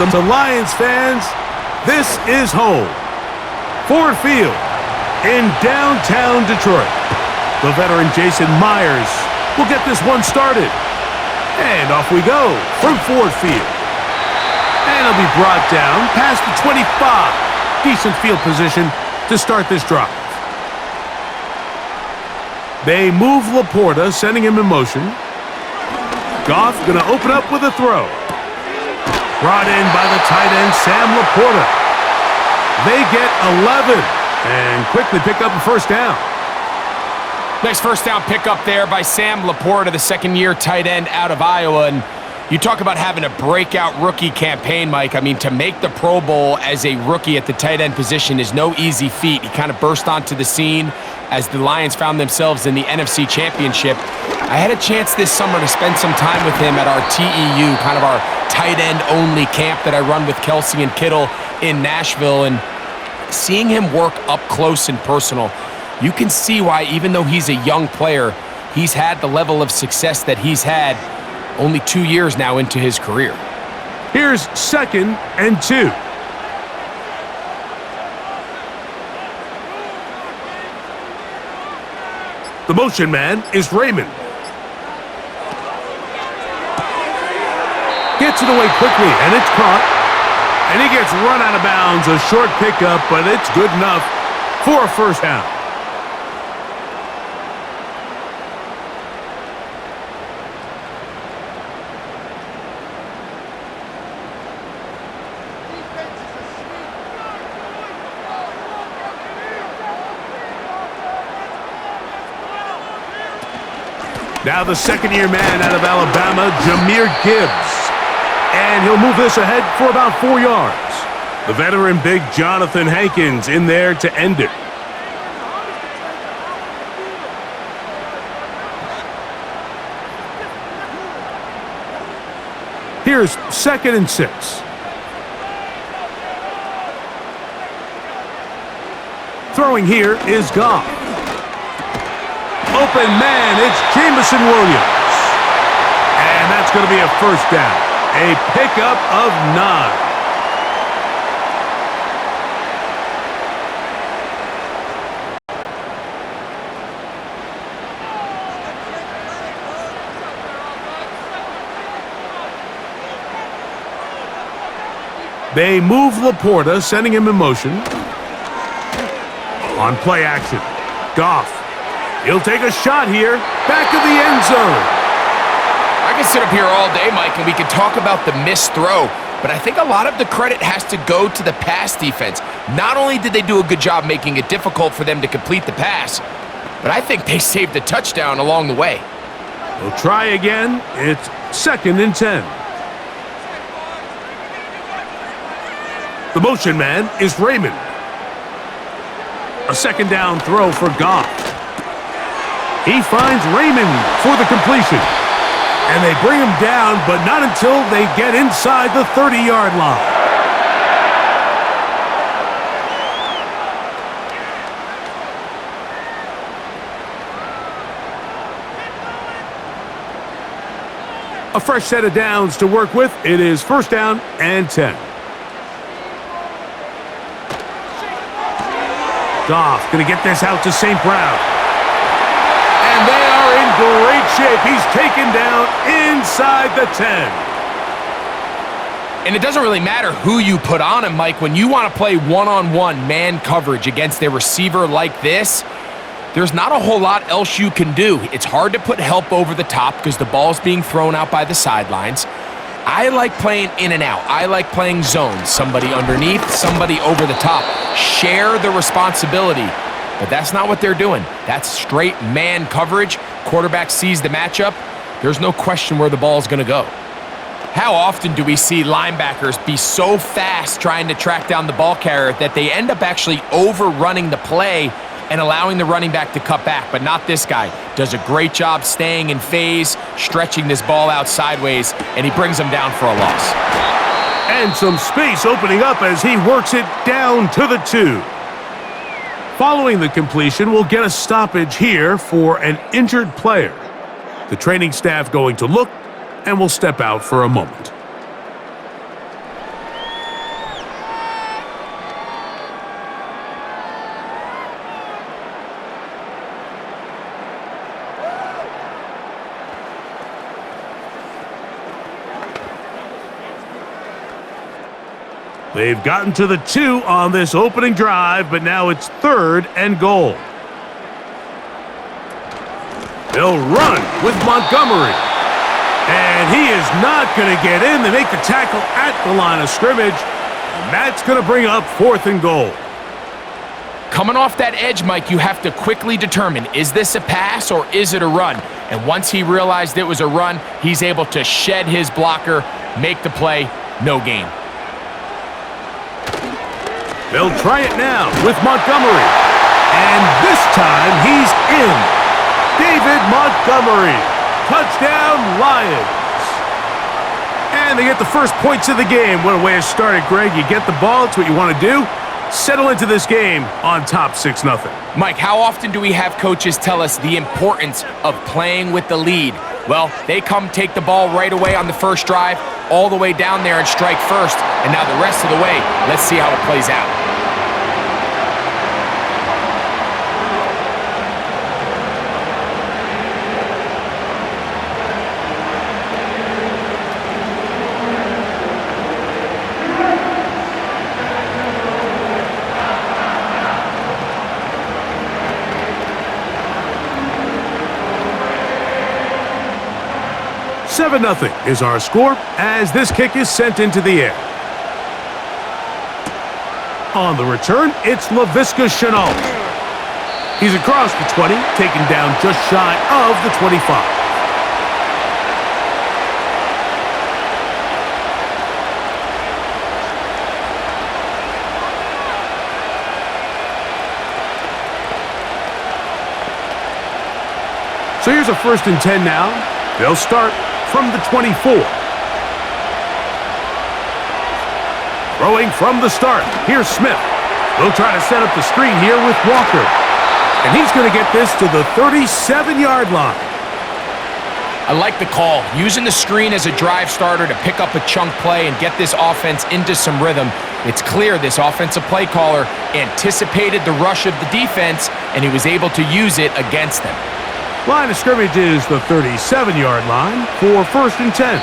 To Lions fans, this is home. Ford Field in downtown Detroit. The veteran Jason Myers will get this one started. And off we go from Ford Field. And it'll be brought down past the 25. Decent field position to start this drive. They move Laporta, sending him in motion. Goff gonna open up with a throw. Brought in by the tight end, Sam Laporta. They get 11 and quickly pick up a first down. Nice first down pickup there by Sam Laporta, the second-year tight end out of Iowa. And you talk about having a breakout rookie campaign, Mike. I mean, to make the Pro Bowl as a rookie at the tight end position is no easy feat. He kind of burst onto the scene as the Lions found themselves in the NFC Championship. I had a chance this summer to spend some time with him at our TEU, kind of our tight end only camp that I run with Kelsey and Kittle in Nashville. And seeing him work up close and personal, you can see why, even though he's a young player, he's had the level of success that he's had only 2 years now into his career. Here's 2nd and 2. The motion man is Raymond. Gets it away quickly, and it's caught. And he gets run out of bounds. A short pickup, but it's good enough for a first down. Now the second-year man out of Alabama, Jahmyr Gibbs. And he'll move this ahead for about 4 yards. The veteran big Jonathan Hankins in there to end it. Here's 2nd and 6. Throwing here is Goff. Open man, it's Jameson Williams. And that's going to be a first down. A pickup of 9. They move Laporta, sending him in motion. On play action, Goff. He'll take a shot here, back of the end zone. I can sit up here all day, Mike, and we can talk about the missed throw, but I think a lot of the credit has to go to the pass defense. Not only did they do a good job making it difficult for them to complete the pass, but I think they saved a touchdown along the way. We'll try again. It's 2nd and 10. The motion man is Raymond. A second down throw for Goff. He finds Raymond for the completion. And they bring him down, but not until they get inside the 30-yard line. A fresh set of downs to work with. It is 1st down and 10. Goff going to get this out to St. Brown. And they are in great shape. He's taken down inside the 10. And it doesn't really matter who you put on him, Mike. When you want to play one-on-one man coverage against a receiver like this, there's not a whole lot else you can do. It's hard to put help over the top because the ball's being thrown out by the sidelines. I like playing in and out. I like playing zones. Somebody underneath, somebody over the top. Share the responsibility. But that's not what they're doing. That's straight man coverage. Quarterback sees the matchup. There's no question where the ball's going to go. How often do we see linebackers be so fast trying to track down the ball carrier that they end up actually overrunning the play and allowing the running back to cut back? But not this guy. Does a great job staying in phase, stretching this ball out sideways, and he brings him down for a loss. And some space opening up as he works it down to the 2. Following the completion, we'll get a stoppage here for an injured player. The training staff going to look, and will step out for a moment. They've gotten to the 2 on this opening drive, but now it's 3rd and goal. They'll run with Montgomery. And he is not going to get in. They make the tackle at the line of scrimmage. And that's going to bring up 4th and goal. Coming off that edge, Mike, you have to quickly determine, is this a pass or is it a run? And once he realized it was a run, he's able to shed his blocker, make the play, no gain. They'll try it now with Montgomery. And this time he's in. David Montgomery. Touchdown, Lions. And they get the first points of the game. What a way to start it, Greg. You get the ball. It's what you want to do. Settle into this game on top 6-0. Mike, how often do we have coaches tell us the importance of playing with the lead? Well, they come take the ball right away on the first drive, all the way down there and strike first. And now the rest of the way, let's see how it plays out. Seven 0 is our score as this kick is sent into the air. On the return, it's Laviska Shenault. He's across the 20, taken down just shy of the 25. So here's a 1st and 10 now. They'll start from the 24. Throwing from the start. Here's Smith. They'll try to set up the screen here with Walker. And he's going to get this to the 37-yard line. I like the call. Using the screen as a drive starter to pick up a chunk play and get this offense into some rhythm. It's clear this offensive play caller anticipated the rush of the defense, and he was able to use it against them. Line of scrimmage is the 37-yard line for 1st and 10.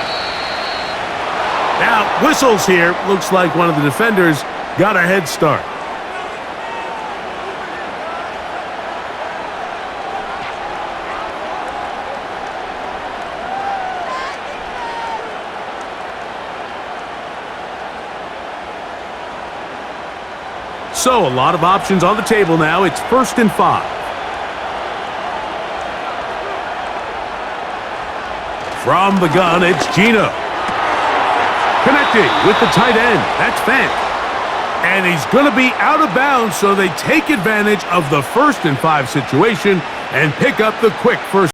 Now, whistles here. Looks like one of the defenders got a head start. So, a lot of options on the table now. It's 1st and 5. From the gun, it's Gino. Connecting with the tight end. That's Fant. And he's going to be out of bounds, so they take advantage of the 1st and 5 situation and pick up the quick first.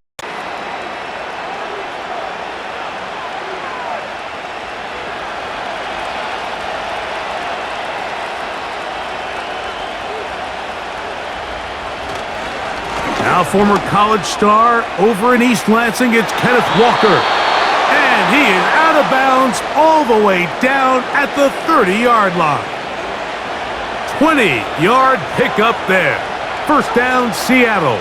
Now former college star over in East Lansing, it's Kenneth Walker. And he is out of bounds all the way down at the 30-yard line. 20-yard pickup there. 1st down, Seattle.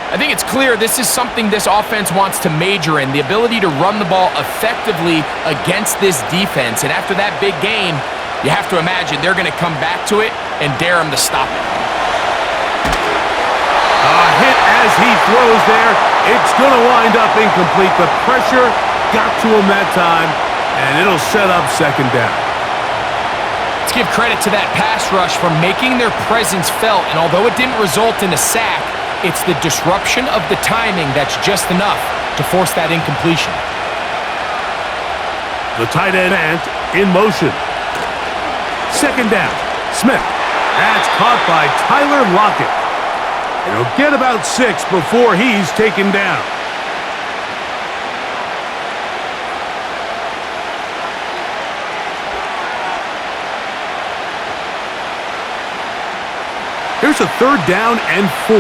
I think it's clear this is something this offense wants to major in, the ability to run the ball effectively against this defense. And after that big game, you have to imagine they're going to come back to it and dare him to stop it. A hit as he throws there. It's going to wind up incomplete. The pressure got to him that time, and it'll set up 2nd down. Let's give credit to that pass rush for making their presence felt, and although it didn't result in a sack, it's the disruption of the timing that's just enough to force that incompletion. The tight end in motion. 2nd down, Smith. That's caught by Tyler Lockett. He'll get about 6 before he's taken down. Here's a 3rd down and 4.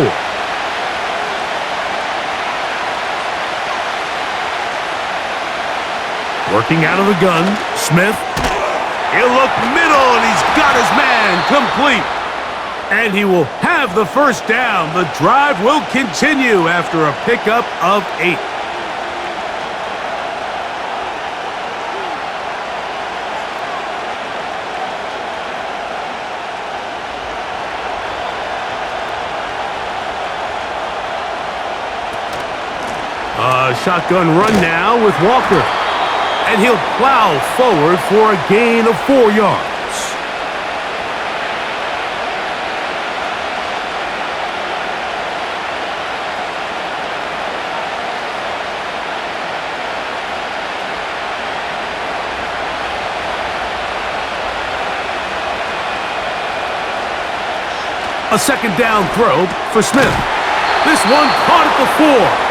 Working out of the gun, Smith. He'll look middle, and he's got his man complete. And he will have the 1st down. The drive will continue after a pickup of 8. shotgun run now with Walker. And he'll plow forward for a gain of 4 yards. A second down throw for Smith. This one caught at the 4.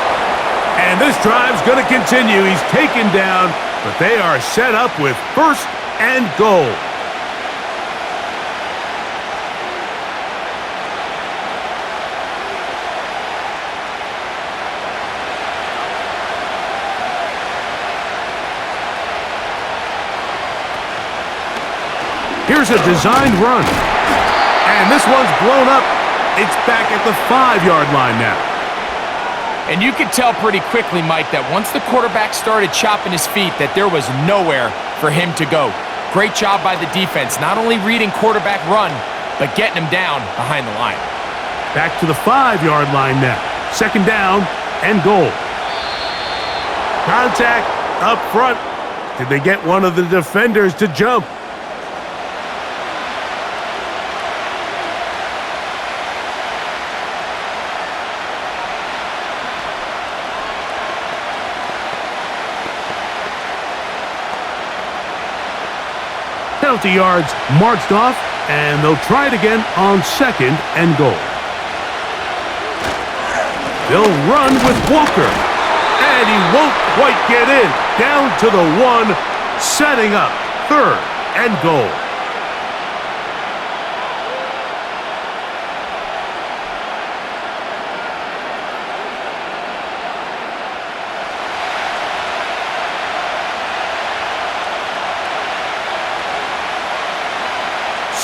And this drive's going to continue. He's taken down, but they are set up with 1st and goal. Here's a designed run. And this one's blown up. It's back at the 5-yard line now. And you could tell pretty quickly, Mike, that once the quarterback started chopping his feet, that there was nowhere for him to go. Great job by the defense, not only reading quarterback run, but getting him down behind the line. Back to the 5-yard line now. Second down and goal. Contact up front. Did they get one of the defenders to jump? Penalty yards marched off, and they'll try it again on 2nd and goal. They'll run with Walker, and he won't quite get in. Down to the 1, setting up 3rd and goal.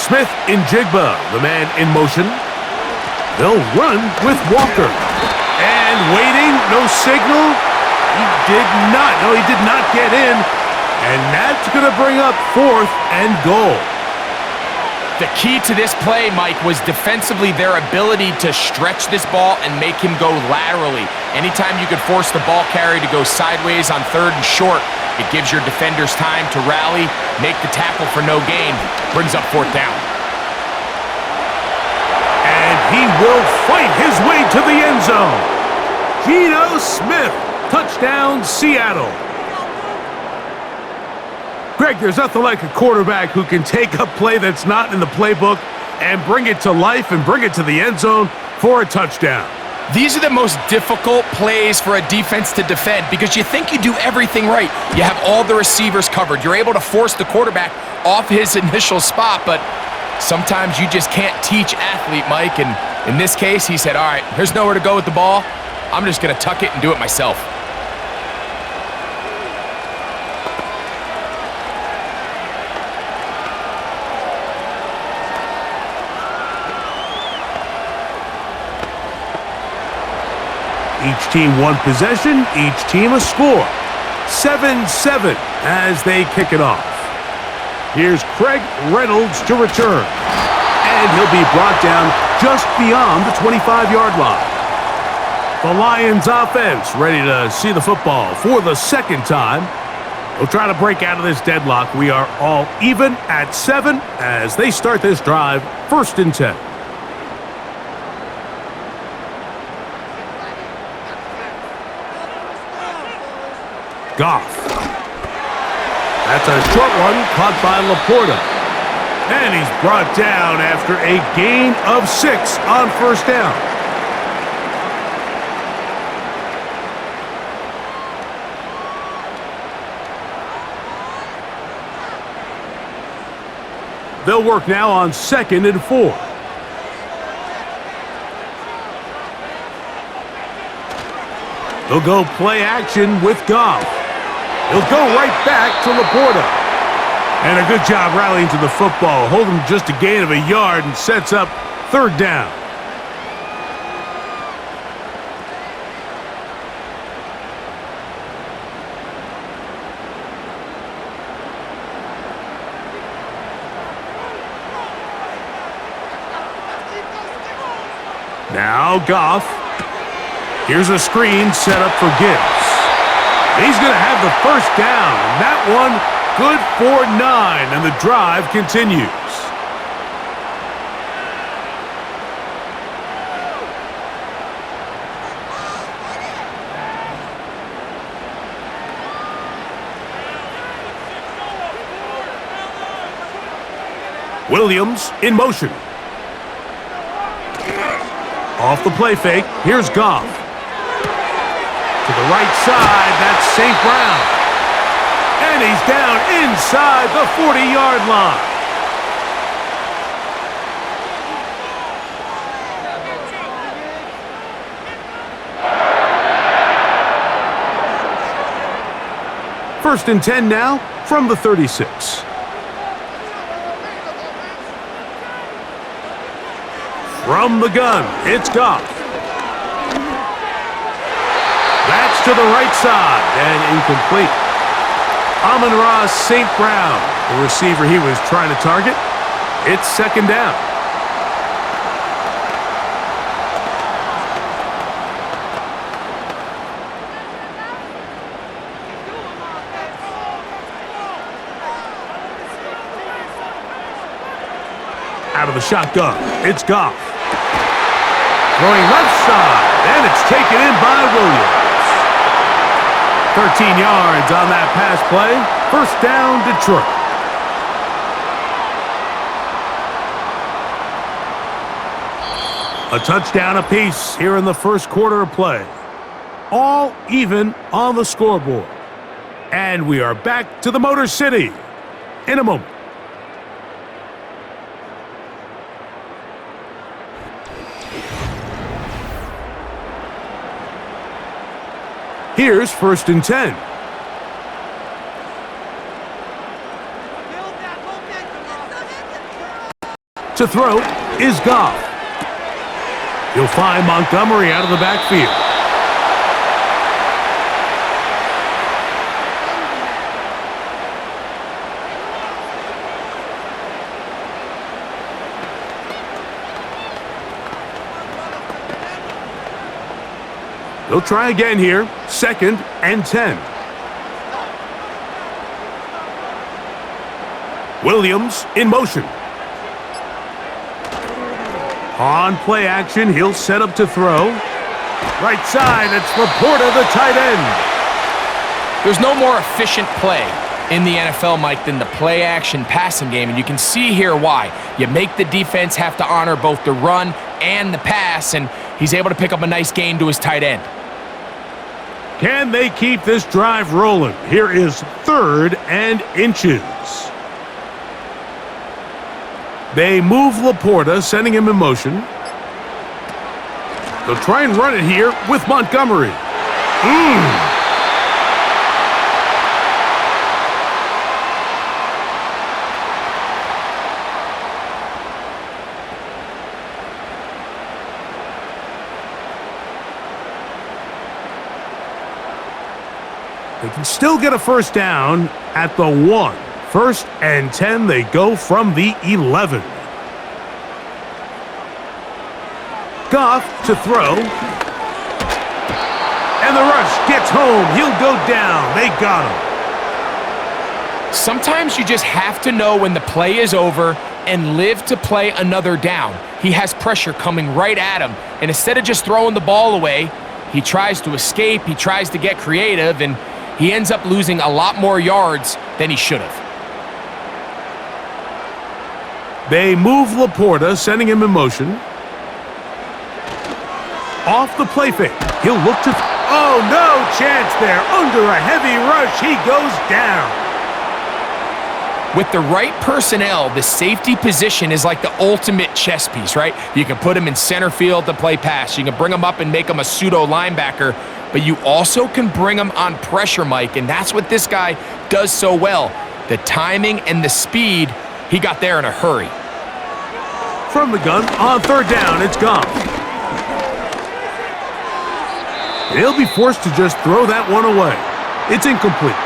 Smith in Jigba, the man in motion. They'll run with Walker. And waiting, no signal. He did not get in. And that's going to bring up 4th and goal. The key to this play, Mike, was defensively their ability to stretch this ball and make him go laterally. Anytime you could force the ball carrier to go sideways on 3rd and short, it gives your defenders time to rally, make the tackle for no gain, brings up 4th down. And he will fight his way to the end zone. Geno Smith, touchdown Seattle. Greg, there's nothing like a quarterback who can take a play that's not in the playbook and bring it to life and bring it to the end zone for a touchdown. These are the most difficult plays for a defense to defend because you think you do everything right. You have all the receivers covered. You're able to force the quarterback off his initial spot, but sometimes you just can't teach athlete, Mike. And in this case, he said, all right, there's nowhere to go with the ball. I'm just going to tuck it and do it myself. Each team one possession, each team a score. 7-7 as they kick it off. Here's Craig Reynolds to return. And he'll be brought down just beyond the 25-yard line. The Lions offense ready to see the football for the 2nd time. They'll try to break out of this deadlock. We are all even at 7 as they start this drive, 1st and 10. Goff. That's a short one caught by Laporta. And he's brought down after a gain of 6 on 1st down. They'll work now on 2nd and 4. They'll go play action with Goff. He'll go right back to Laporta. And a good job rallying to the football. Holding just a gain of a yard and sets up 3rd down. Now Goff. Here's a screen set up for Gibbs. He's going to have the first down, and that one good for 9, and the drive continues. Williams in motion. Off the play fake, here's Goff. To the right side, that's St. Brown. And he's down inside the 40-yard line. First and 10 now from the 36. From the gun, it's Goff. That's to the right side and incomplete. Amon-Ra St. Brown, the receiver he was trying to target. It's second down. Out of the shotgun, it's Goff. Throwing left side, and it's taken in by Williams. 13 yards on that pass play. First down, Detroit. A touchdown apiece here in the first quarter of play. All even on the scoreboard. And we are back to the Motor City in a moment. Here's first and 10. To throw is Goff. He'll find Montgomery out of the backfield. They'll try again here. Second and 10. Williams in motion. On play action, he'll set up to throw. Right side, it's Laporta, the tight end. There's no more efficient play in the NFL, Mike, than the play action passing game, and you can see here why. You make the defense have to honor both the run and the pass, and he's able to pick up a nice gain to his tight end. Can they keep this drive rolling? Here is third and inches. They move Laporta, sending him in motion. They'll try and run it here with Montgomery. They can still get a first down at the 1. First and 10, they go from the 11. Goff to throw. And the rush gets home. He'll go down. They got him. Sometimes you just have to know when the play is over and live to play another down. He has pressure coming right at him, and instead of just throwing the ball away, he tries to escape, he tries to get creative, and he ends up losing a lot more yards than he should have. They move Laporta, sending him in motion. Off the play fake. He'll look to... Oh, no chance there. Under a heavy rush, he goes down. With the right personnel, the safety position is like the ultimate chess piece, right? You can put him in center field to play pass. You can bring him up and make him a pseudo linebacker, but you also can bring him on pressure, Mike, and that's what this guy does so well. The timing and the speed, he got there in a hurry. From the gun, on third down, it's gone. He'll be forced to just throw that one away. It's incomplete.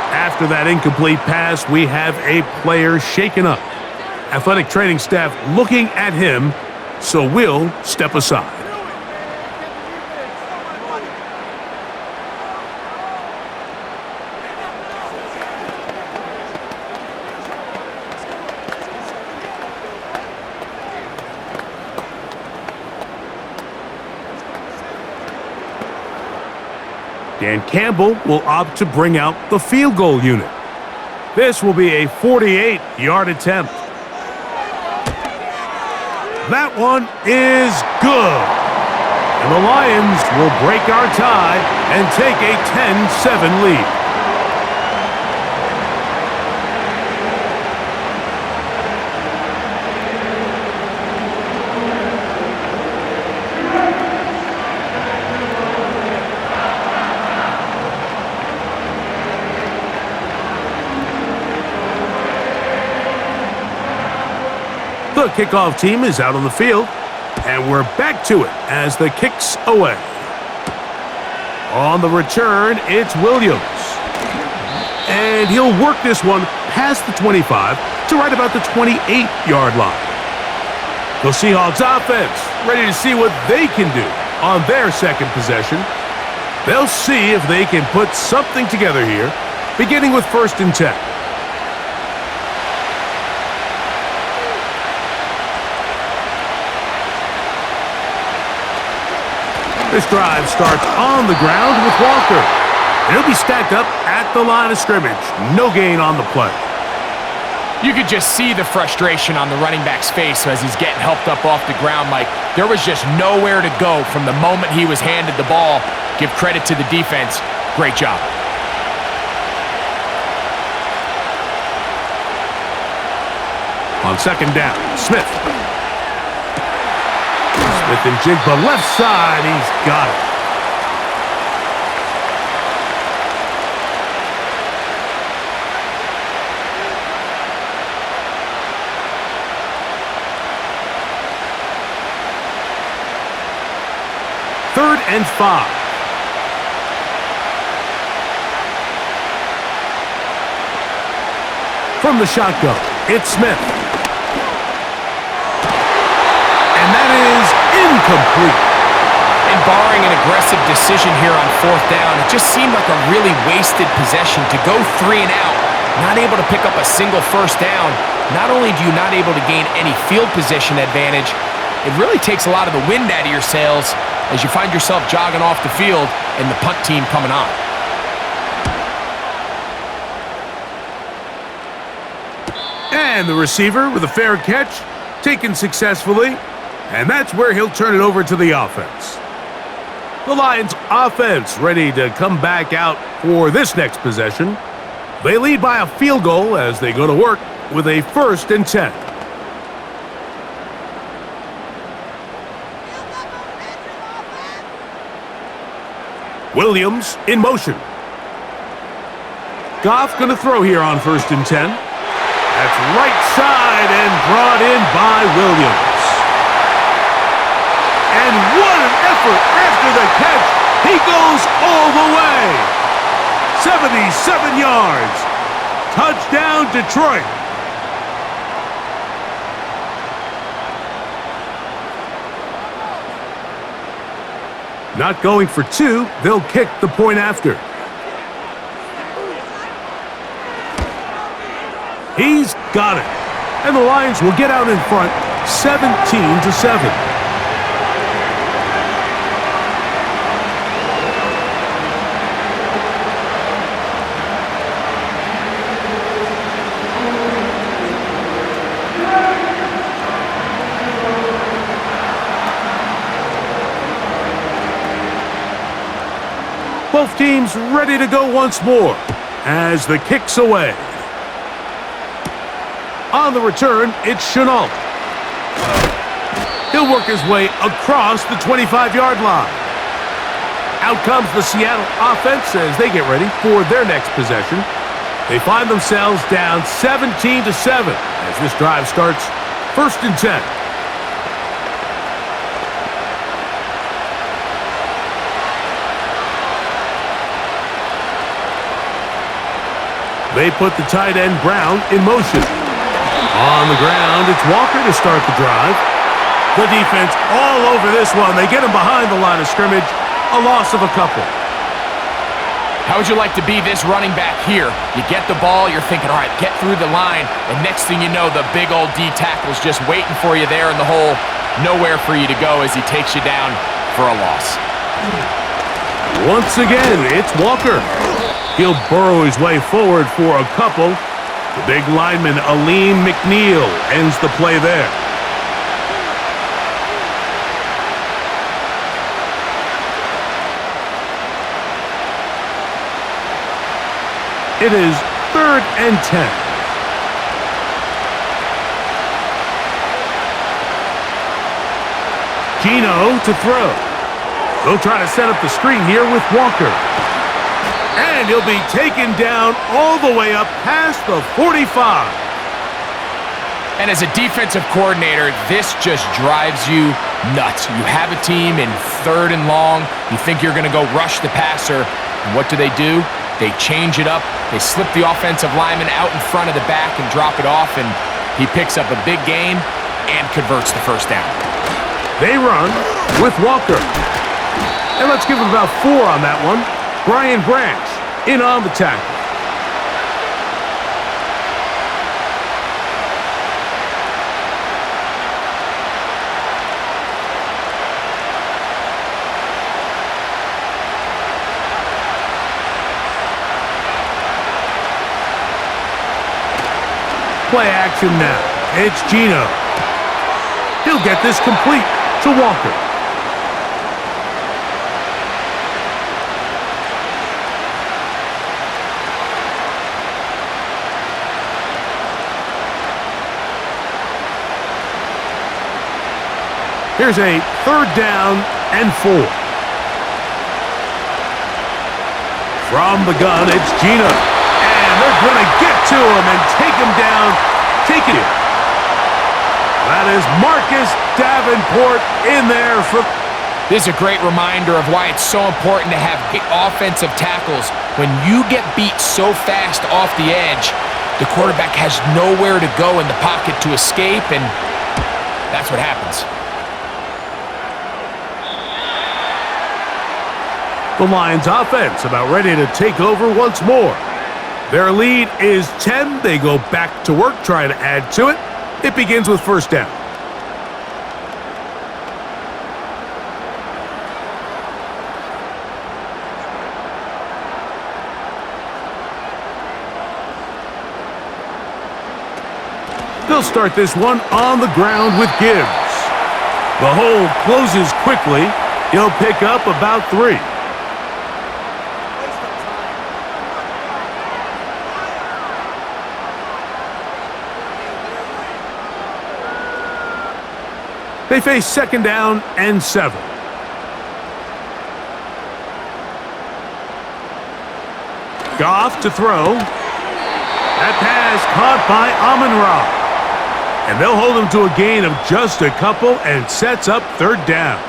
After that incomplete pass, we have a player shaken up. Athletic training staff looking at him, so we'll step aside. Dan Campbell will opt to bring out the field goal unit. This will be a 48-yard attempt. That one is good. And the Lions will break our tie and take a 10-7 lead. The kickoff team is out on the field, and we're back to it as the kick's away. On the return, it's Williams. And he'll work this one past the 25 to right about the 28-yard line. The Seahawks offense ready to see what they can do on their second possession. They'll see if they can put something together here, beginning with 1st and 10. This drive starts on the ground with Walker. And he'll be stacked up at the line of scrimmage. No gain on the play. You could just see the frustration on the running back's face as he's getting helped up off the ground, Mike. There was just nowhere to go from the moment he was handed the ball. Give credit to the defense. Great job. On 2nd down, Smith. Smith and Jigba left side. He's got it. Third and 5. From the shotgun, it's Smith. And that is incomplete. And barring an aggressive decision here on 4th down, it just seemed like a really wasted possession to go 3 and out, not able to pick up a single 1st down. Not only do you not able to gain any field position advantage, it really takes a lot of the wind out of your sails as you find yourself jogging off the field and the punt team coming on. And the receiver with a fair catch, taken successfully, and that's where he'll turn it over to the offense. The Lions offense ready to come back out for this next possession. They lead by a field goal as they go to work with a 1st and 10. Williams in motion. Goff going to throw here on 1st and 10. That's right side and brought in by Williams. And what an effort after the catch. He goes all the way. 77 yards. Touchdown, Detroit. Not going for 2, they'll kick the point after. He's got it. And the Lions will get out in front 17-7. Both teams ready to go once more as the kick's away. On the return, it's Chenault. He'll work his way across the 25-yard line. Out comes the Seattle offense as they get ready for their next possession. They find themselves down 17-7 as this drive starts 1st and 10. They put the tight end Brown in motion. On the ground, it's Walker to start the drive. The defense all over this one. They get him behind the line of scrimmage. A loss of a couple. How would you like to be this running back here? You get the ball, you're thinking, all right, get through the line, and next thing you know, the big old D tackle's just waiting for you there in the hole. Nowhere for you to go as he takes you down for a loss. Once again, it's Walker. He'll burrow his way forward for a couple. The big lineman, Aleem McNeil, ends the play there. It is 3rd and 10. Gino to throw. They'll try to set up the screen here with Walker. And he'll be taken down all the way up past the 45. And as a defensive coordinator, this just drives you nuts. You have a team in 3rd and long. You think you're going to go rush the passer. And what do? They change it up. They slip the offensive lineman out in front of the back and drop it off, and he picks up a big gain and converts the first down. They run with Walker. And let's give him about 4 on that one. Brian Branch in on the tackle. Play action now. It's Gino. He'll get this complete to Walker. Here's a 3rd down and 4. From the gun, it's Gino. And they're going to get to him and take him down. Take it in. That is Marcus Davenport in there for... This is a great reminder of why it's so important to have offensive tackles. When you get beat so fast off the edge, the quarterback has nowhere to go in the pocket to escape, and that's what happens. The Lions offense about ready to take over once more. Their lead is 10. They go back to work, trying to add to it. It begins with 1st down. They'll start this one on the ground with Gibbs. The hole closes quickly. He'll pick up about 3. They face 2nd down and 7. Goff to throw. That pass caught by Amon-Ra. And they'll hold him to a gain of just a couple and sets up 3rd down.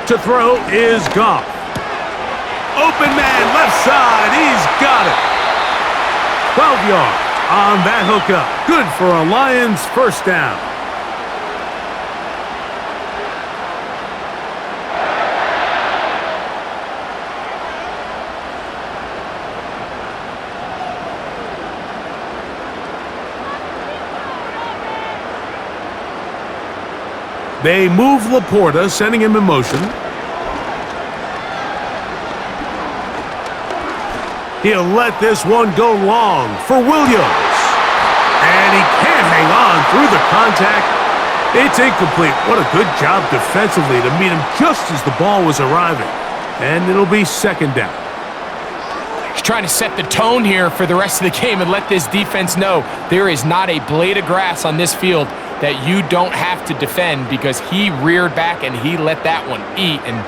To throw is Goff. Open man, left side, he's got it. 12 yards on that hookup. Good for a Lions 1st down. They move Laporta, sending him in motion. He'll let this one go long for Williams. And he can't hang on through the contact. It's incomplete. What a good job defensively to meet him just as the ball was arriving. And it'll be 2nd down. He's trying to set the tone here for the rest of the game and let this defense know there is not a blade of grass on this field that you don't have to defend, because he reared back and he let that one eat. And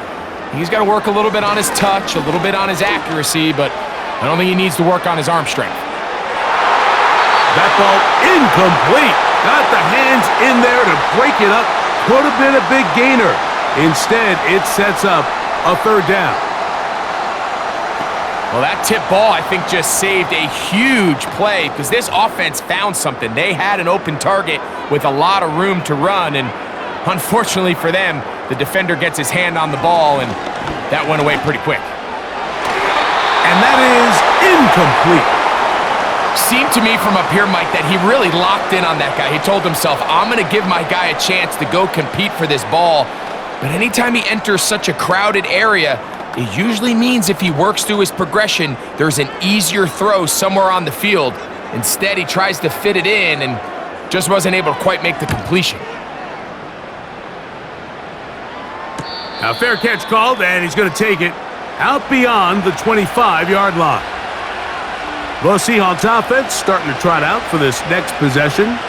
he's got to work a little bit on his touch, a little bit on his accuracy, but I don't think he needs to work on his arm strength. That ball incomplete. Got the hands in there to break it up. Could have been a big gainer. Instead, it sets up a 3rd down. Well, that tip ball, I think, just saved a huge play, because this offense found something. They had an open target with a lot of room to run, and unfortunately for them, the defender gets his hand on the ball, and That went away pretty quick. And that is incomplete. Seemed to me from up here, Mike, that he really locked in on that guy. He told himself, I'm going to give my guy a chance to go compete for this ball. But anytime he enters such a crowded area, it usually means if he works through his progression, there's an easier throw somewhere on the field. Instead, he tries to fit it in and just wasn't able to quite make the completion. A fair catch called, and he's going to take it out beyond the 25-yard line. The Seahawks offense starting to trot out for this next possession.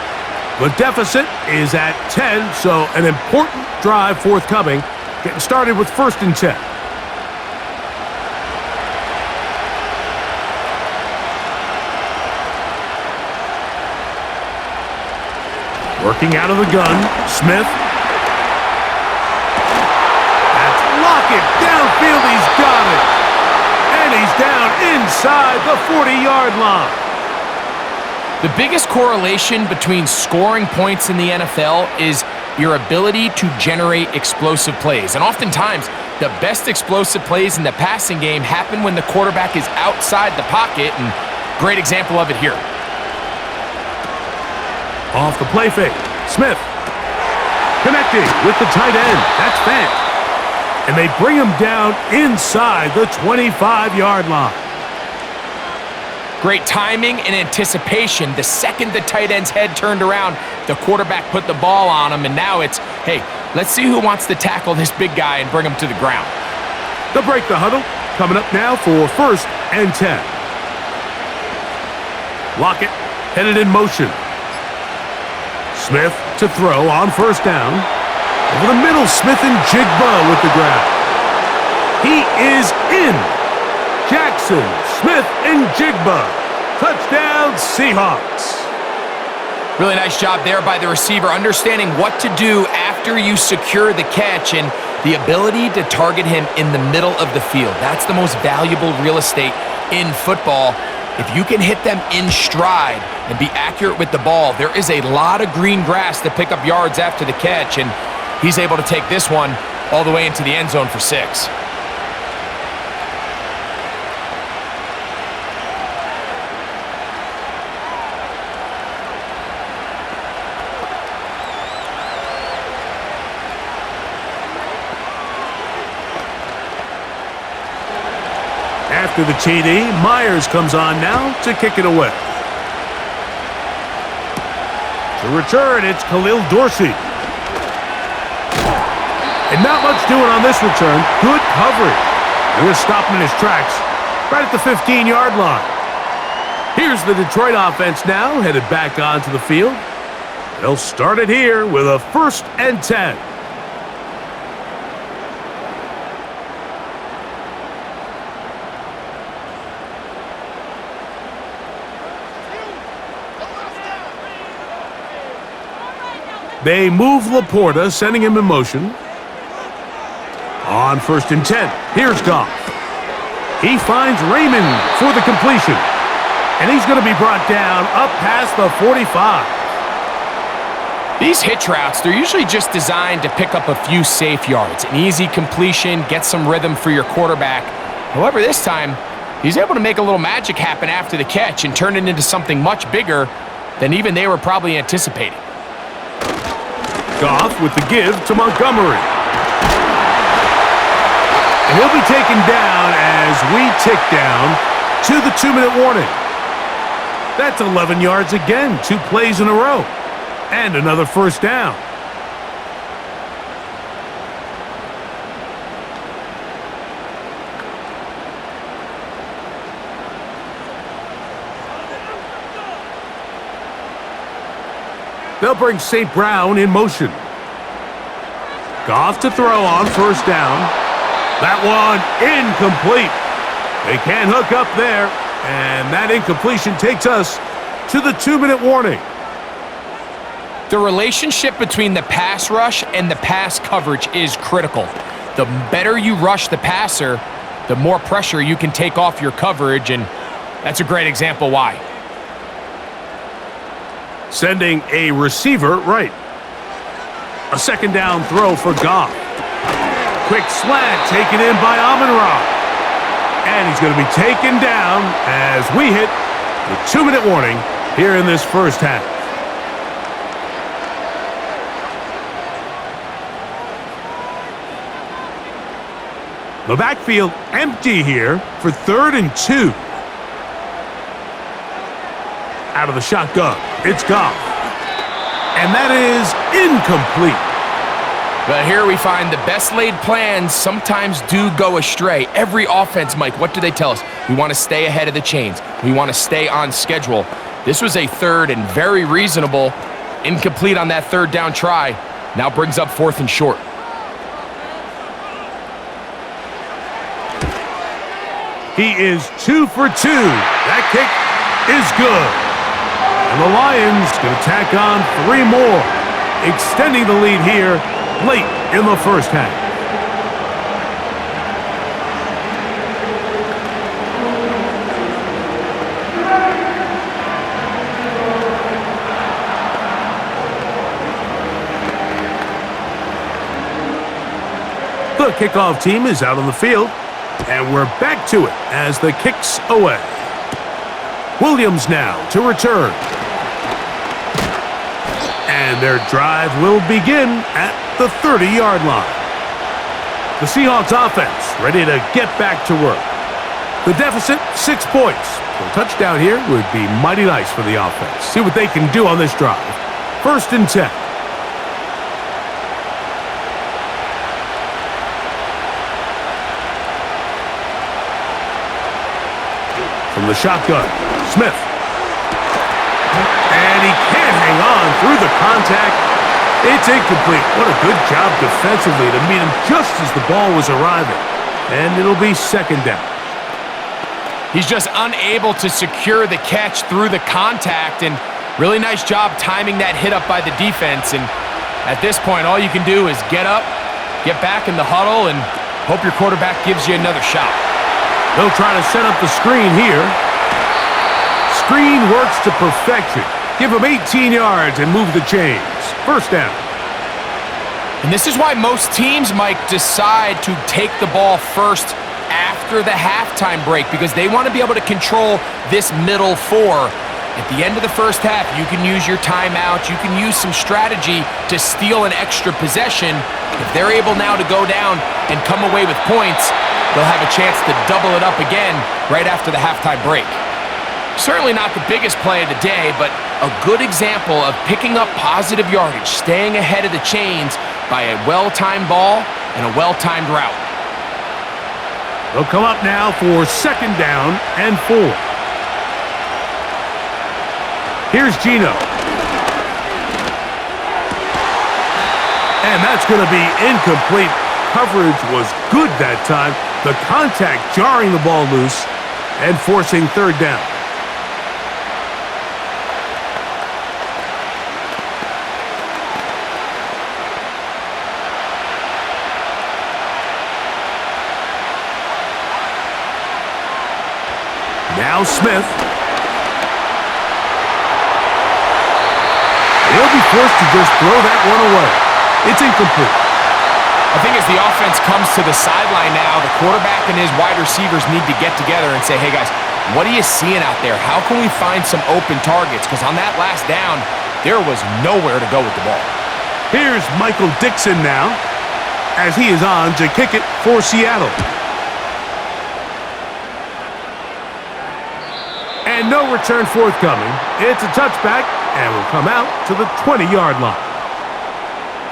The deficit is at 10, so an important drive forthcoming. Getting started with 1st and 10. Working out of the gun, Smith. That's Lockett downfield, he's got it. And he's down inside the 40-yard line. The biggest correlation between scoring points in the NFL is your ability to generate explosive plays. And oftentimes, the best explosive plays in the passing game happen when the quarterback is outside the pocket, and great example of it here. Off the play fake, Smith. Connecting with the tight end, that's Fant. And they bring him down inside the 25-yard line. Great timing and anticipation. The second the tight end's head turned around, the quarterback put the ball on him, and now it's, hey, let's see who wants to tackle this big guy and bring him to the ground. They'll break the huddle. Coming up now for 1st and 10. Lockett headed in motion. Smith to throw on 1st down. Over the middle, Smith and Jigba with the grab. He is in. Jackson, Smith, and Jigba. Touchdown, Seahawks. Really nice job there by the receiver, understanding what to do after you secure the catch and the ability to target him in the middle of the field. That's the most valuable real estate in football. If you can hit them in stride and be accurate with the ball, there is a lot of green grass to pick up yards after the catch, and he's able to take this one all the way into the end zone for 6. After the TD, Myers comes on now to kick it away. To return, it's Khalil Dorsey. And not much doing on this return. Good coverage. And we're stopping in his tracks right at the 15-yard line. Here's the Detroit offense now, headed back onto the field. They'll start it here with a 1st and 10. They move Laporta, sending him in motion. On 1st and 10, here's Goff. He finds Raymond for the completion. And he's going to be brought down up past the 45. These hitch routes, they're usually just designed to pick up a few safe yards. An easy completion, get some rhythm for your quarterback. However, this time, he's able to make a little magic happen after the catch and turn it into something much bigger than even they were probably anticipating. Goff with the give to Montgomery. And he'll be taken down as we tick down to the 2-minute warning. That's 11 yards again, 2 plays in a row. And another 1st down. They'll bring St. Brown in motion. Goff to throw on 1st down. That one incomplete. They can't hook up there, and that incompletion takes us to the 2-minute warning. The relationship between the pass rush and the pass coverage is critical. The better you rush the passer, the more pressure you can take off your coverage, and that's a great example why. Sending a receiver right. A 2nd down throw for Goff. quick slant taken in by Amon-Ra. And he's going to be taken down as we hit the 2-minute warning here in this first half. The backfield empty here for 3rd and 2. Out of the shotgun, it's Goff. And that is incomplete. But here we find the best laid plans sometimes do go astray. Every offense, Mike, what do they tell us? We want to stay ahead of the chains. We want to stay on schedule. This was a 3rd and very reasonable. Incomplete on that 3rd down try. Now brings up 4th and short. He is 2 for 2. That kick is good. And the Lions going to tack on 3 more, extending the lead here late in the first half. The kickoff team is out on the field. And we're back to it as the kick's away. Williams now to return. And their drive will begin at the 30-yard line. The Seahawks offense ready to get back to work. The deficit, 6 points. A touchdown here would be mighty nice for the offense. See what they can do on this drive. 1st and 10. From the shotgun, Smith. And he can't hang on through the contact. It's incomplete. What a good job defensively to meet him just as the ball was arriving. And it'll be 2nd down. He's just unable to secure the catch through the contact, and really nice job timing that hit up by the defense. And at this point, all you can do is get up, get back in the huddle, and hope your quarterback gives you another shot. They'll try to set up the screen here. Screen works to perfection. Give him 18 yards and move the chains. 1st down. And this is why most teams, Mike, decide to take the ball first after the halftime break, because they want to be able to control this middle 4. At the end of the first half, you can use your timeout. You can use some strategy to steal an extra possession. If they're able now to go down and come away with points, they'll have a chance to double it up again right after the halftime break. Certainly not the biggest play of the day, but a good example of picking up positive yardage, staying ahead of the chains by a well-timed ball and a well-timed route. They'll come up now for 2nd down and 4. Here's Gino. And that's going to be incomplete. Coverage was good that time. The contact jarring the ball loose and forcing 3rd down. Now Smith. He'll be forced to just throw that one away. It's incomplete. I think as the offense comes to the sideline now, the quarterback and his wide receivers need to get together and say, hey guys, what are you seeing out there? How can we find some open targets? Because on that last down, there was nowhere to go with the ball. Here's Michael Dixon now as he is on to kick it for Seattle. And no return forthcoming. It's a touchback and will come out to the 20-yard line.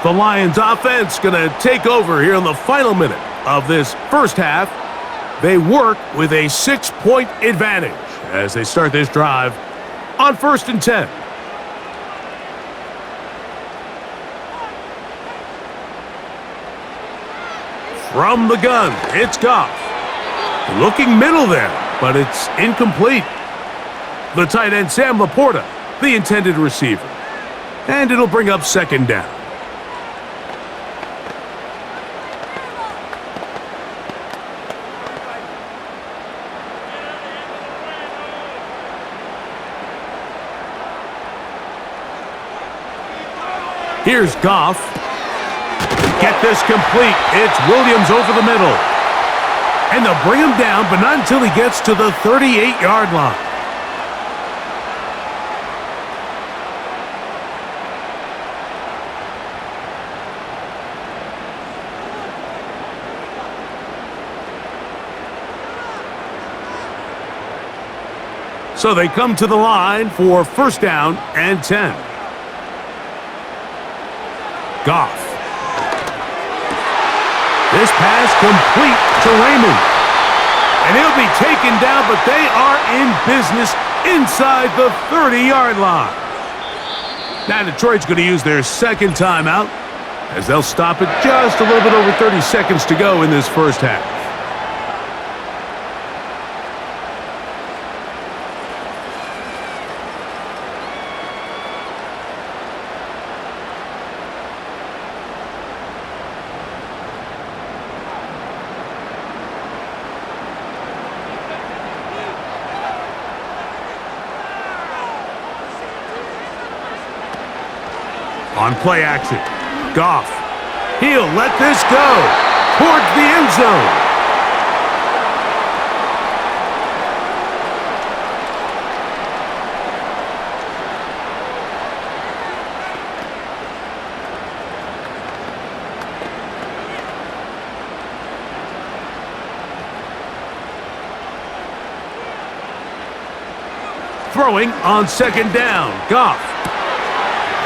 The Lions offense going to take over here in the final minute of this first half. They work with a 6-point advantage as they start this drive on 1st and 10. From the gun, it's Goff. Looking middle there, but it's incomplete. The tight end, Sam Laporta, the intended receiver. And it'll bring up 2nd down. Here's Goff. get this complete. It's Williams over the middle. And they'll bring him down, but not until he gets to the 38-yard line. So they come to the line for first down and 10. Goff. This pass complete to Raymond. And he'll be taken down, but they are in business inside the 30-yard line. Now Detroit's going to use their second timeout as they'll stop it just a little bit over 30 seconds to go in this first half. On play action, Goff. He'll let this go towards the end zone. Throwing on second down, Goff.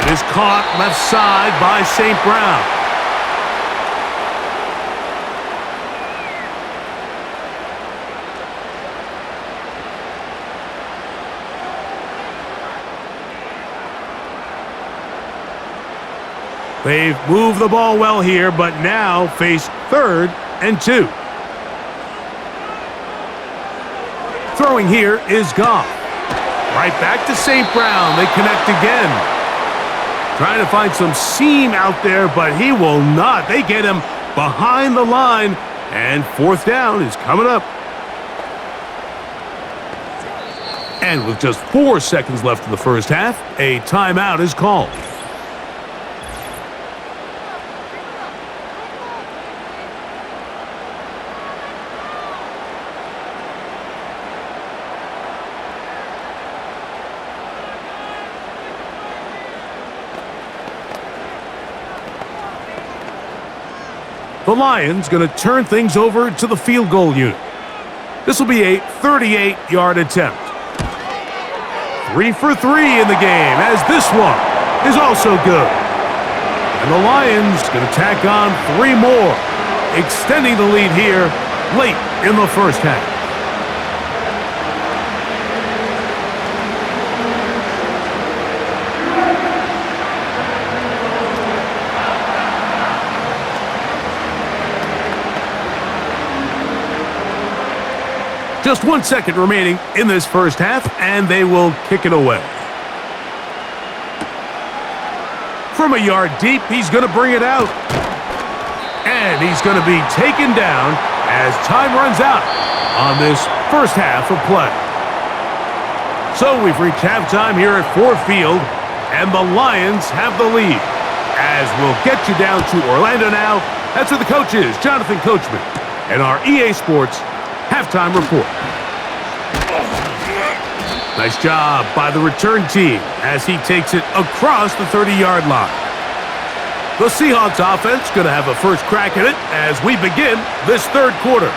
It is caught left side by St. Brown. They've moved the ball well here, but now face 3rd and 2. Throwing here is Goff. Right back to St. Brown. They connect again. Trying to find some seam out there, but he will not. They get him behind the line, and fourth down is coming up. And with just 4 seconds left in the first half, a timeout is called. The Lions going to turn things over to the field goal unit. This will be a 38-yard attempt. 3 for 3 in the game, as this one is also good. And the Lions going to tack on 3 more, extending the lead here late in the first half. Just 1 second remaining in this first half, and they will kick it away. From a yard deep, he's going to bring it out. And he's going to be taken down as time runs out on this first half of play. So we've reached halftime here at Ford Field, and the Lions have the lead. As we'll get you down to Orlando now, that's where the coach is, Jonathan Coachman, and our EA Sports halftime report. Nice job by the return team as he takes it across the 30-yard line. The Seahawks offense going to have a first crack at it as we begin this third quarter.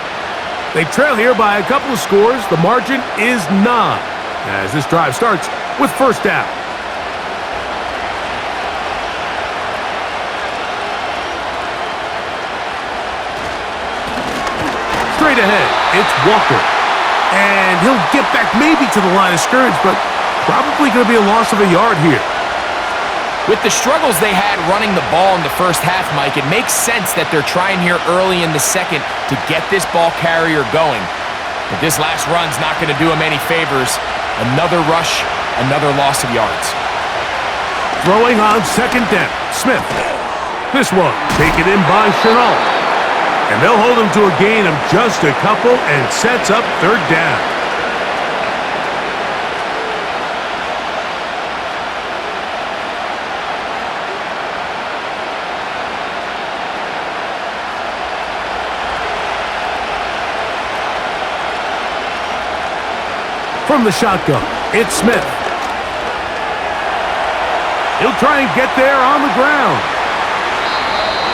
They trail here by a couple of scores. The margin is 9 as this drive starts with first down. Straight ahead, it's Walker. And he'll get back maybe to the line of scrimmage, but probably going to be a loss of a yard here. With the struggles they had running the ball in the first half, Mike, it makes sense that they're trying here early in the second to get this ball carrier going. But this last run's not going to do him any favors. Another rush, another loss of yards. Throwing on second down, Smith. This one taken in by Chenault. And they'll hold him to a gain of just a couple and sets up third down. From the shotgun, it's Smith. He'll try and get there on the ground.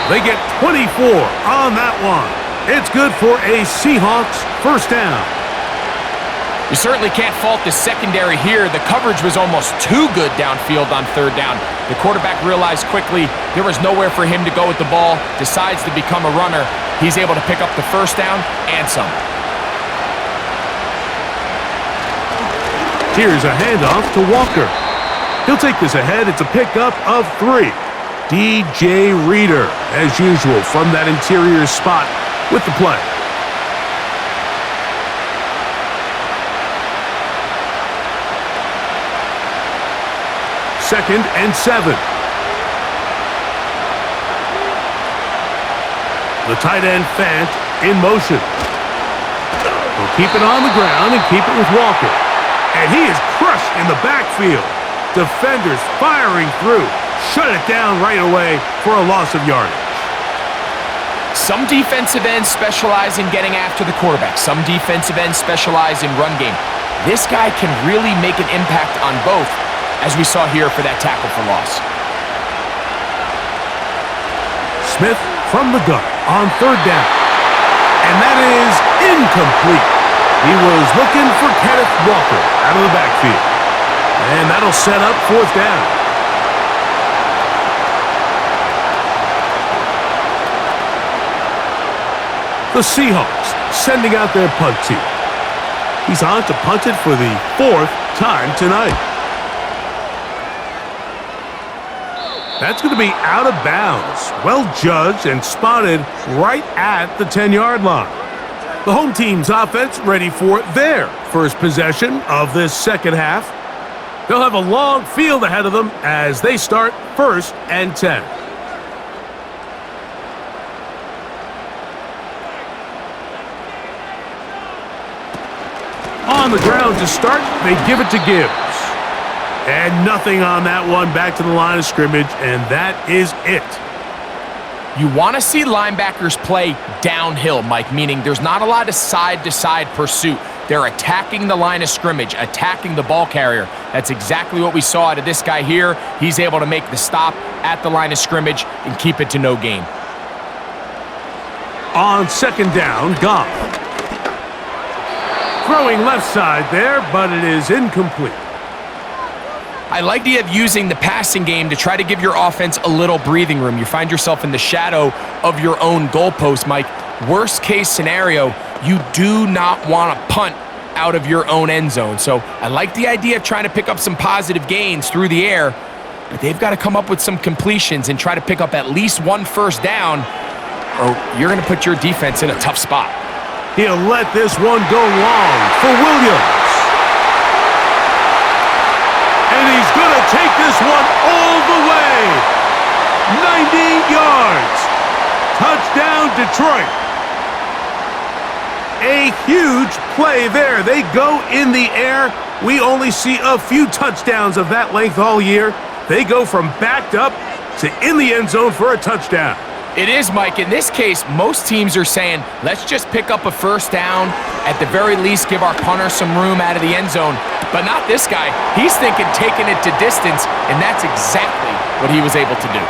They get 24 on that one. It's good for a Seahawks first down. You certainly can't fault the secondary here. The coverage was almost too good downfield on third down. The quarterback realized quickly there was nowhere for him to go with the ball, decides to become a runner. He's able to pick up the first down and some. Here's a handoff to Walker. He'll take this ahead. It's a pickup of 3. DJ Reader, as usual, from that interior spot with the play. Second and 7. The tight end Fant in motion. He'll keep it on the ground and keep it with Walker. And he is crushed in the backfield. Defenders firing through. Shut it down right away for a loss of yardage. Some defensive ends specialize in getting after the quarterback. Some defensive ends specialize in run game. This guy can really make an impact on both, as we saw here for that tackle for loss. Smith from the gun on third down. And that is incomplete. He was looking for Kenneth Walker out of the backfield. And that'll set up fourth down. The Seahawks sending out their punt team. He's on to punt it for the 4th time tonight. That's going to be out of bounds. Well judged and spotted right at the 10-yard line. The home team's offense ready for their first possession of this second half. They'll have a long field ahead of them as they start 1st and 10. On the ground to start, they give it to Gibbs. And nothing on that one, back to the line of scrimmage, and that is it. You want to see linebackers play downhill, Mike, meaning there's not a lot of side-to-side pursuit. They're attacking the line of scrimmage, attacking the ball carrier. That's exactly what we saw out of this guy here. He's able to make the stop at the line of scrimmage and keep it to no gain. On second down, Goff. Throwing left side there, but it is incomplete. I like the idea of using the passing game to try to give your offense a little breathing room. You find yourself in the shadow of your own goalpost, Mike. Worst case scenario, you do not want to punt out of your own end zone. So I like the idea of trying to pick up some positive gains through the air, but they've got to come up with some completions and try to pick up at least one first down, or you're going to put your defense in a tough spot. He'll let this one go long for Williams. And he's going to take this one all the way. 90 yards. Touchdown, Detroit. A huge play there. They go in the air. We only see a few touchdowns of that length all year. They go from backed up to in the end zone for a touchdown. It is, Mike. In this case, most teams are saying, let's just pick up a first down. At the very least, give our punter some room out of the end zone. But not this guy. He's thinking taking it to distance, and that's exactly what he was able to do.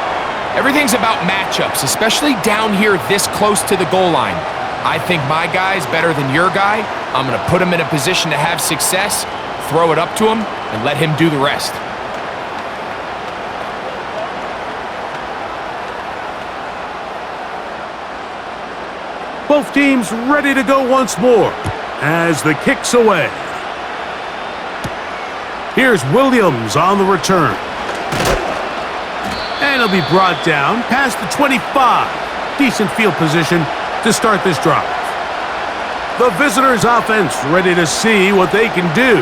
Everything's about matchups, especially down here this close to the goal line. I think my guy's better than your guy. I'm going to put him in a position to have success, throw it up to him, and let him do the rest. Both teams ready to go once more as the kick's away. Here's Williams on the return. And he'll be brought down past the 25. Decent field position to start this drive. The visitors' offense ready to see what they can do.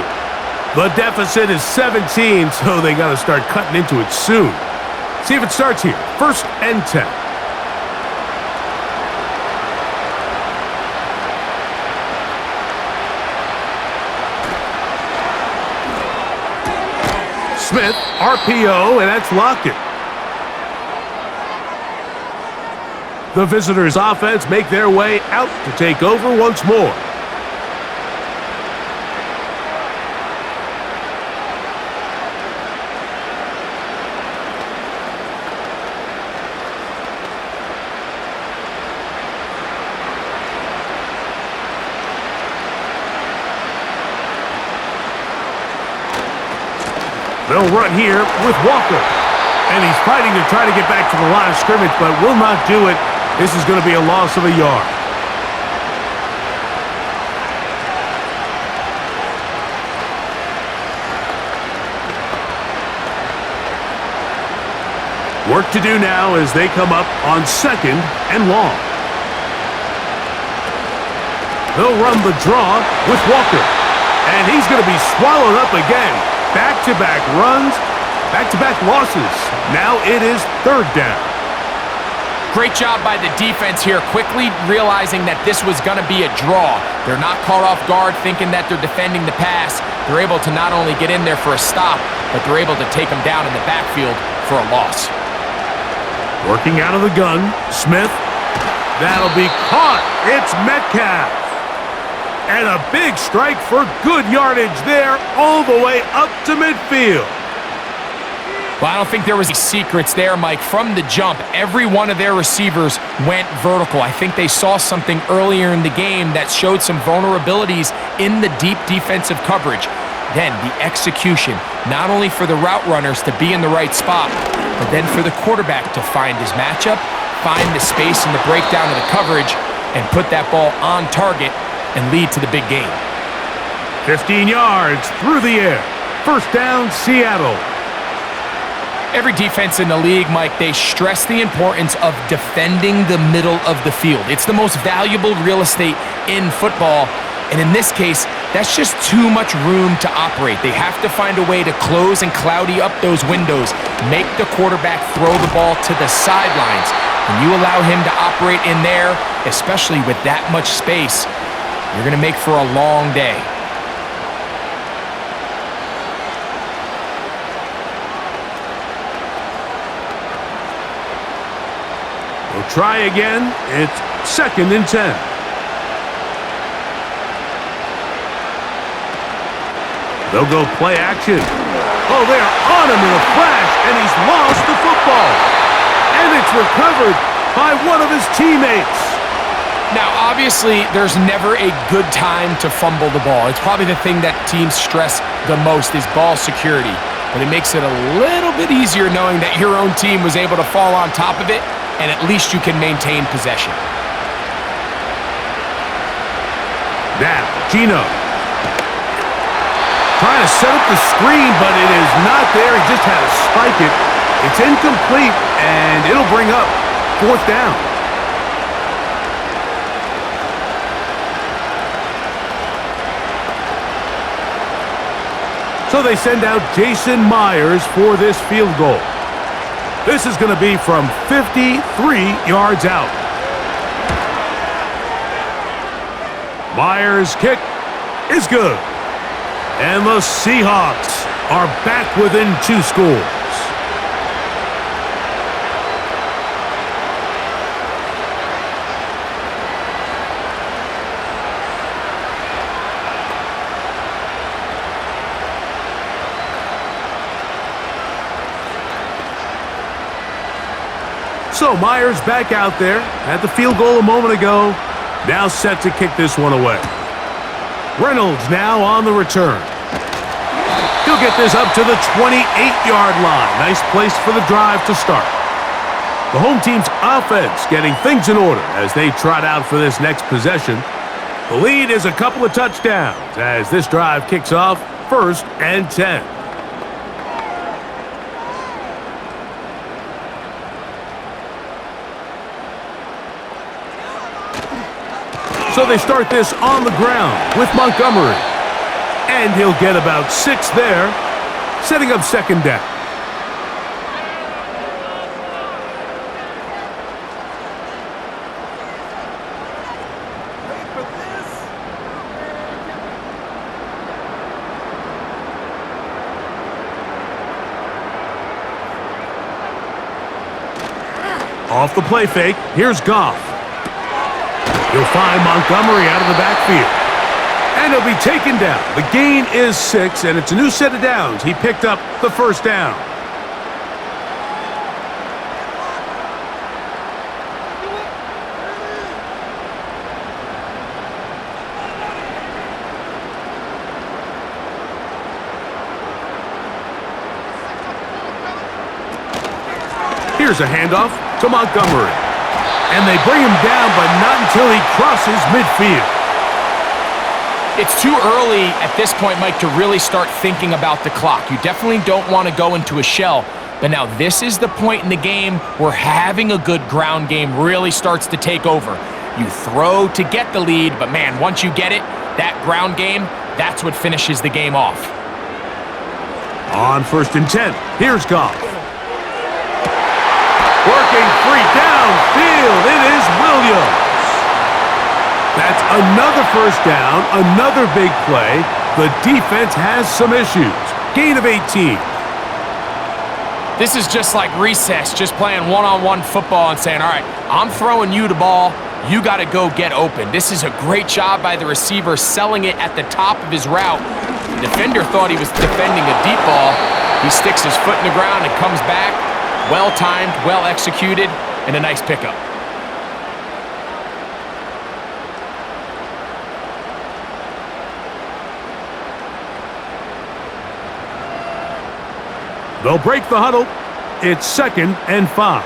The deficit is 17, so they got to start cutting into it soon. See if it starts here. 1st and 10. Smith, RPO, and that's Lockett. The visitors' offense make their way out to take over once more. They'll run here with Walker. And he's fighting to try to get back to the line of scrimmage, but will not do it. This is going to be a loss of a yard. Work to do now as they come up on 2nd and long. They'll run the draw with Walker. And he's going to be swallowed up again. Back-to-back runs, back-to-back losses. Now it is 3rd down. Great job by the defense here, quickly realizing that this was going to be a draw. They're not caught off guard thinking that they're defending the pass. They're able to not only get in there for a stop, but they're able to take them down in the backfield for a loss. Working out of the gun, Smith. That'll be caught. It's Metcalf. And a big strike for good yardage there all the way up to midfield. Well, I don't think there was any secrets there, Mike. From the jump, every one of their receivers went vertical. I think they saw something earlier in the game that showed some vulnerabilities in the deep defensive coverage. Then the execution, not only for the route runners to be in the right spot, but then for the quarterback to find his matchup, find the space in the breakdown of the coverage, and put that ball on target and lead to the big game. 15 yards through the air. 1st down, Seattle. Every defense in the league, Mike, they stress the importance of defending the middle of the field. It's the most valuable real estate in football. And in this case, that's just too much room to operate. They have to find a way to close and cloudy up those windows, make the quarterback throw the ball to the sidelines. When you allow him to operate in there, especially with that much space, you're going to make for a long day. We'll try again. It's 2nd and 10. They'll go play action. Oh, they're on him in a flash, and he's lost the football. And it's recovered by one of his teammates. Now, obviously, there's never a good time to fumble the ball. It's probably the thing that teams stress the most is ball security. But it makes it a little bit easier knowing that your own team was able to fall on top of it, and at least you can maintain possession. Now, Gino. Trying to set up the screen, but it is not there. He just had to spike it. It's incomplete, and it'll bring up 4th down. So they send out Jason Myers for this field goal. This is going to be from 53 yards out. Myers' kick is good. And the Seahawks are back within 2 scores. So Myers back out there at the field goal a moment ago. Now set to kick this one away. Reynolds now on the return. He'll get this up to the 28-yard line. Nice place for the drive to start. The home team's offense getting things in order as they trot out for this next possession. The lead is a couple of touchdowns as this drive kicks off 1st and 10. So they start this on the ground with Montgomery. And he'll get about 6 there, setting up 2nd down. Off the play fake, here's Goff. He'll find Montgomery out of the backfield. And he'll be taken down. The gain is 6, and it's a new set of downs. He picked up the 1st down. Here's a handoff to Montgomery. And they bring him down, but not until he crosses midfield. It's too early at this point, Mike, to really start thinking about the clock. You definitely don't want to go into a shell. But now this is the point in the game where having a good ground game really starts to take over. You throw to get the lead, but man, once you get it, that ground game, that's what finishes the game off. On 1st and 10, here's Goff. Working free downfield, it is Williams. That's another first down, another big play. The defense has some issues. Gain of 18. This is just like recess, just playing one-on-one football and saying, all right, I'm throwing you the ball. You got to go get open. This is a great job by the receiver selling it at the top of his route. The defender thought he was defending a deep ball. He sticks his foot in the ground and comes back. Well-timed, well-executed, and a nice pickup. They'll break the huddle. It's 2nd and 5.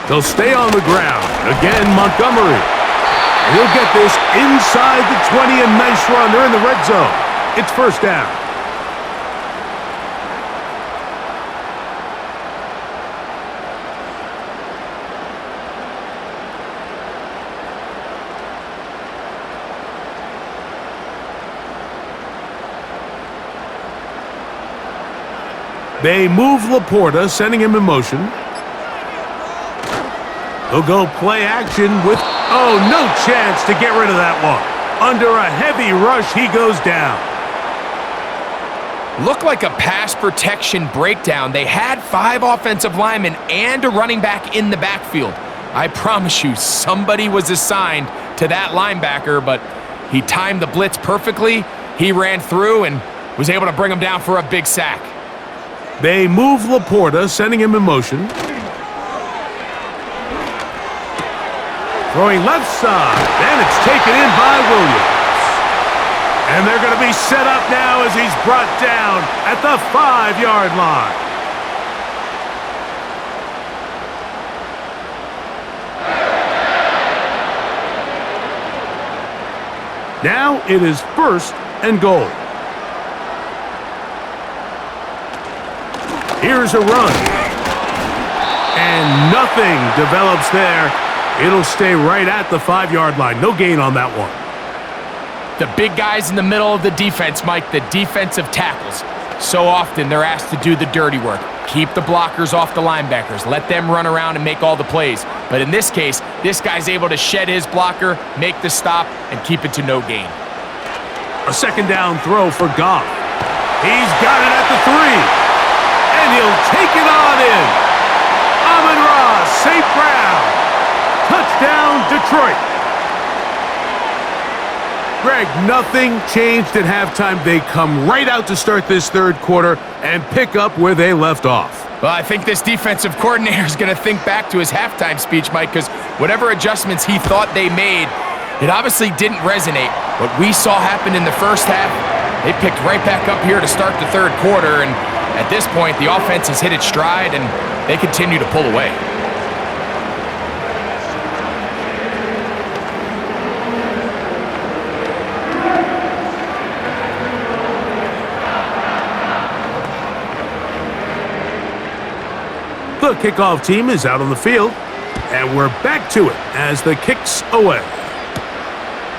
They'll stay on the ground. Again, Montgomery. He'll get this inside the 20, a nice run. They're in the red zone. It's 1st down. They move Laporta, sending him in motion. He'll go play action with, oh, no chance to get rid of that one. Under a heavy rush, he goes down. Looked like a pass protection breakdown. They had 5 offensive linemen and a running back in the backfield. I promise you, somebody was assigned to that linebacker, but he timed the blitz perfectly. He ran through and was able to bring him down for a big sack. They move Laporta, sending him in motion. Throwing left side, and it's taken in by Williams. And they're going to be set up now as he's brought down at the 5-yard line. Now it is 1st and goal. Here's a run. And nothing develops there. It'll stay right at the 5-yard line. No gain on that one. The big guys in the middle of the defense, Mike, the defensive tackles. So often they're asked to do the dirty work. Keep the blockers off the linebackers. Let them run around and make all the plays. But in this case, this guy's able to shed his blocker, make the stop, and keep it to no gain. A 2nd down throw for Goff. He's got it at the 3. And he'll take it on in. Amon-Ra, St. Brown. Touchdown, Detroit. Greg, nothing changed at halftime. They come right out to start this 3rd quarter and pick up where they left off. Well, I think this defensive coordinator is going to think back to his halftime speech, Mike, because whatever adjustments he thought they made, it obviously didn't resonate. What we saw happen in the first half, they picked right back up here to start the 3rd quarter, and at this point, the offense has hit its stride, and they continue to pull away. The kickoff team is out on the field, and we're back to it as the kick's away.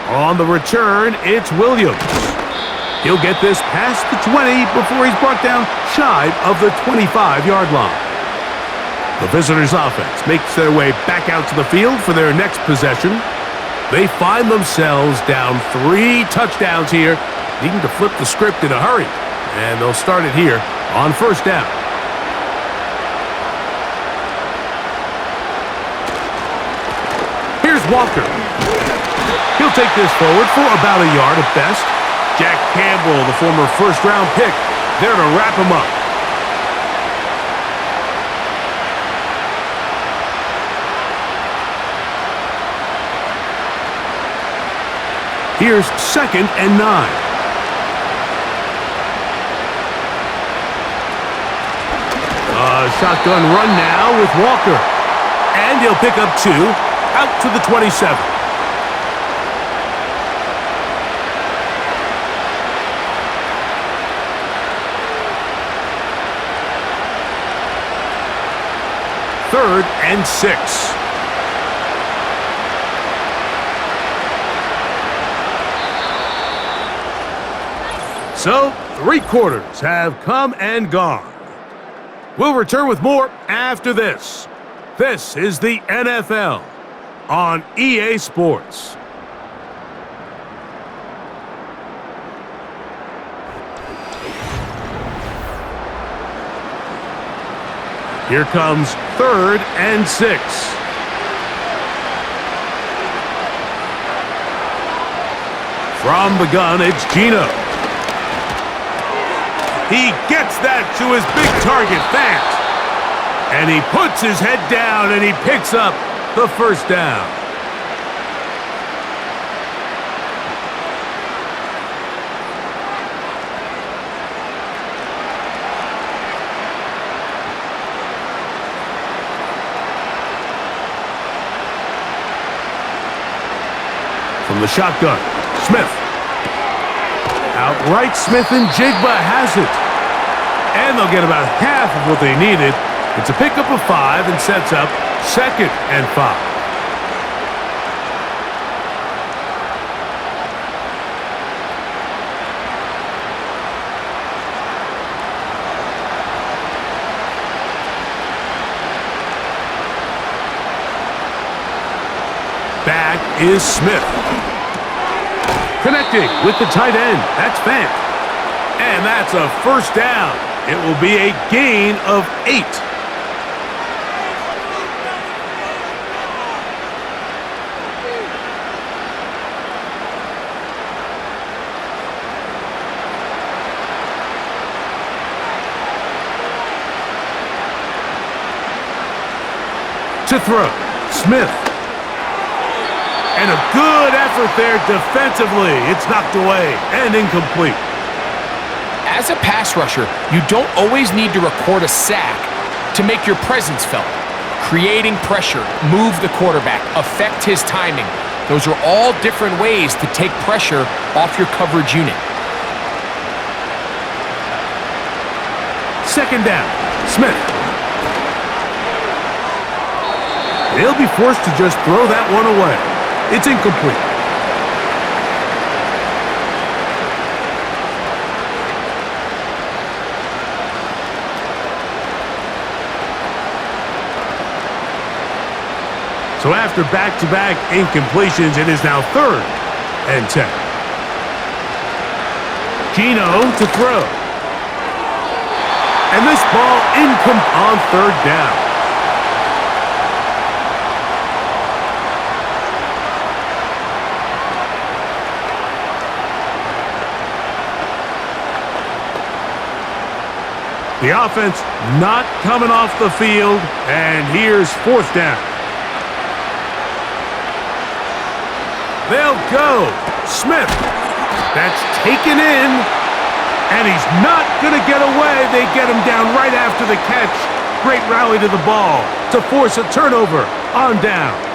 On the return, it's Williams. He'll get this past the 20 before he's brought down shy of the 25-yard line. The visitors' offense makes their way back out to the field for their next possession. They find themselves down 3 touchdowns here, needing to flip the script in a hurry. And they'll start it here on 1st down. Here's Walker. He'll take this forward for about a yard at best. Jack Campbell, the former 1st-round pick, there to wrap him up. Here's 2nd and 9. shotgun run now with Walker. And he'll pick up 2 out to the 27. Third and 6. So, 3 quarters have come and gone. We'll return with more after this. This is the NFL on EA Sports. Here comes third and 6. From the gun, it's Geno. He gets that to his big target fast. And he puts his head down and he picks up the first down. From the shotgun, Smith. Outright Smith and Jigba has it. And they'll get about half of what they needed. It's a pickup of 5 and sets up 2nd and 5. Back is Smith. Connecting with the tight end. That's Fant. And that's a first down. It will be a gain of 8. To throw, Smith. And a good effort there defensively. It's knocked away and incomplete. As a pass rusher, you don't always need to record a sack to make your presence felt. Creating pressure, move the quarterback, affect his timing. Those are all different ways to take pressure off your coverage unit. Second down, Smith. They'll be forced to just throw that one away. It's incomplete. So after back-to-back incompletions, it is now 3rd and 10. Geno to throw. And this ball on 3rd down. The offense not coming off the field, and here's 4th down. They'll go. Smith. That's taken in, and he's not going to get away. They get him down right after the catch. Great rally to the ball to force a turnover on downs.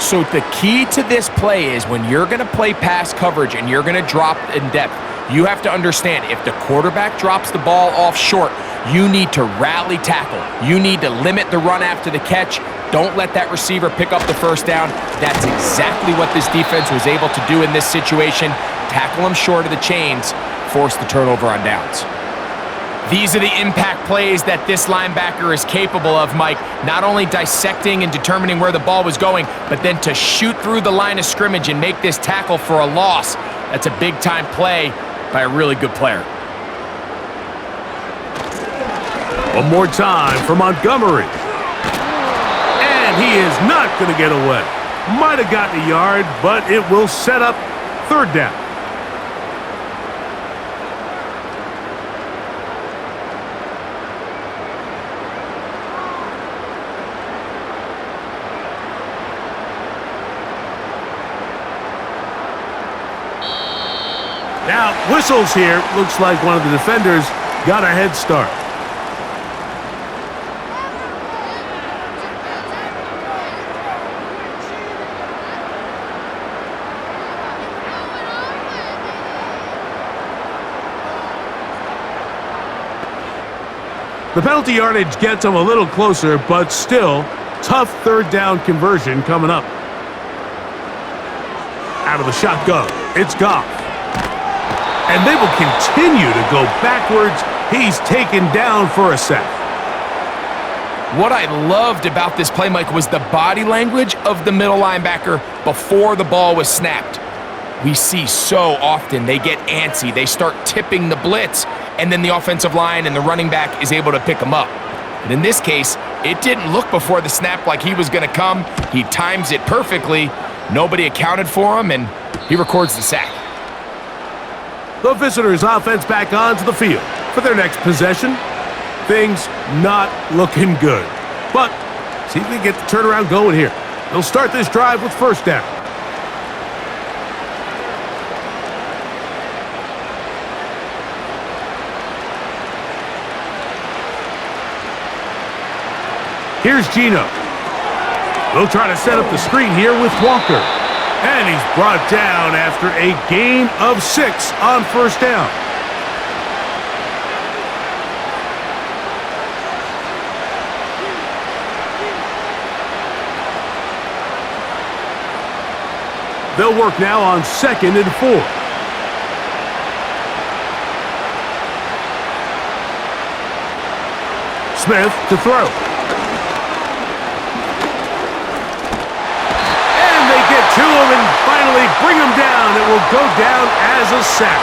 So the key to this play is when you're going to play pass coverage and you're going to drop in depth, you have to understand if the quarterback drops the ball off short, you need to rally tackle. You need to limit the run after the catch. Don't let that receiver pick up the first down. That's exactly what this defense was able to do in this situation. Tackle him short of the chains, force the turnover on downs. These are the impact plays that this linebacker is capable of, Mike. Not only dissecting and determining where the ball was going, but then to shoot through the line of scrimmage and make this tackle for a loss. That's a big-time play by a really good player. One more time for Montgomery. And he is not going to get away. Might have gotten a yard, but it will set up 3rd down. Now, whistles here. Looks like one of the defenders got a head start. The penalty yardage gets them a little closer, but still, tough third down conversion coming up. Out of the shotgun, it's Goff. And they will continue to go backwards. He's taken down for a sack. What I loved about this play, Mike, was the body language of the middle linebacker before the ball was snapped. We see so often they get antsy, they start tipping the blitz, and then the offensive line and the running back is able to pick them up. But in this case, it didn't look before the snap like he was going to come. He times it perfectly. Nobody accounted for him, and he records the sack. The visitors' offense back onto the field for their next possession. Things not looking good. But see if they get the turnaround going here. They'll start this drive with first down. Here's Geno. They'll try to set up the screen here with Walker. And he's brought down after a gain of 6 on first down. They'll work now on 2nd and 4. Smith to throw. And they get to him and finally bring him down. It will go down as a sack.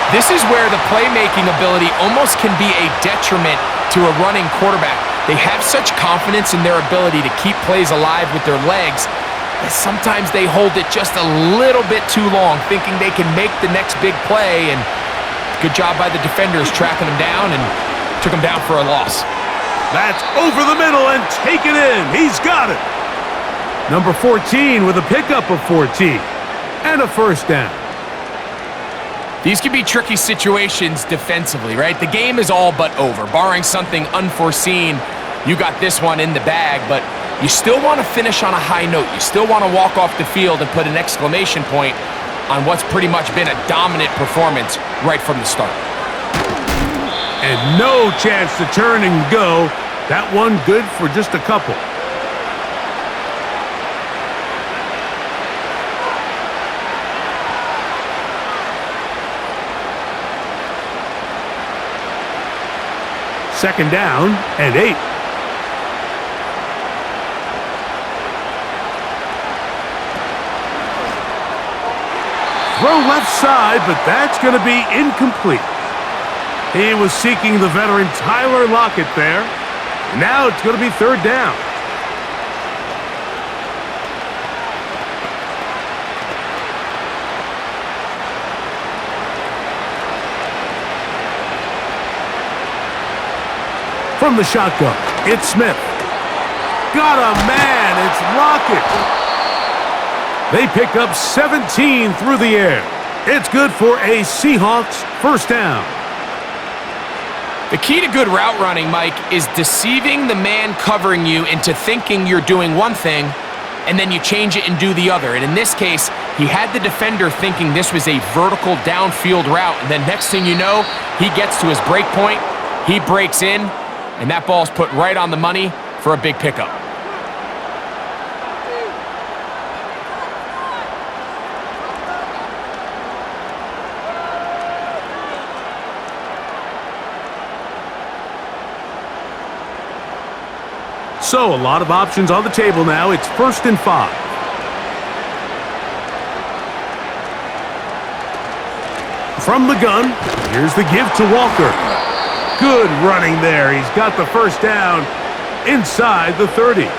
This is where the playmaking ability almost can be a detriment to a running quarterback. They have such confidence in their ability to keep plays alive with their legs that sometimes they hold it just a little bit too long, thinking they can make the next big play, and good job by the defenders tracking him down and took him down for a loss. That's over the middle and taken in. He's got it. Number 14 with a pickup of 14 and a first down. These can be tricky situations defensively, right? The game is all but over. Barring something unforeseen, you got this one in the bag, but you still want to finish on a high note. You still want to walk off the field and put an exclamation point on what's pretty much been a dominant performance right from the start. And no chance to turn and go. That one good for just a couple. Second down and 8. Throw left side, but that's going to be incomplete. He was seeking the veteran Tyler Lockett there. Now it's going to be third down. From the shotgun, it's Smith. Got a man, it's Lockett. They pick up 17 through the air. It's good for a Seahawks first down. The key to good route running, Mike, is deceiving the man covering you into thinking you're doing one thing, and then you change it and do the other. And in this case, he had the defender thinking this was a vertical downfield route, and then next thing you know, he gets to his break point, he breaks in, and that ball's put right on the money for a big pickup. So, a lot of options on the table now. It's 1st and 5. From the gun, here's the give to Walker. Good running there. He's got the first down inside the 30.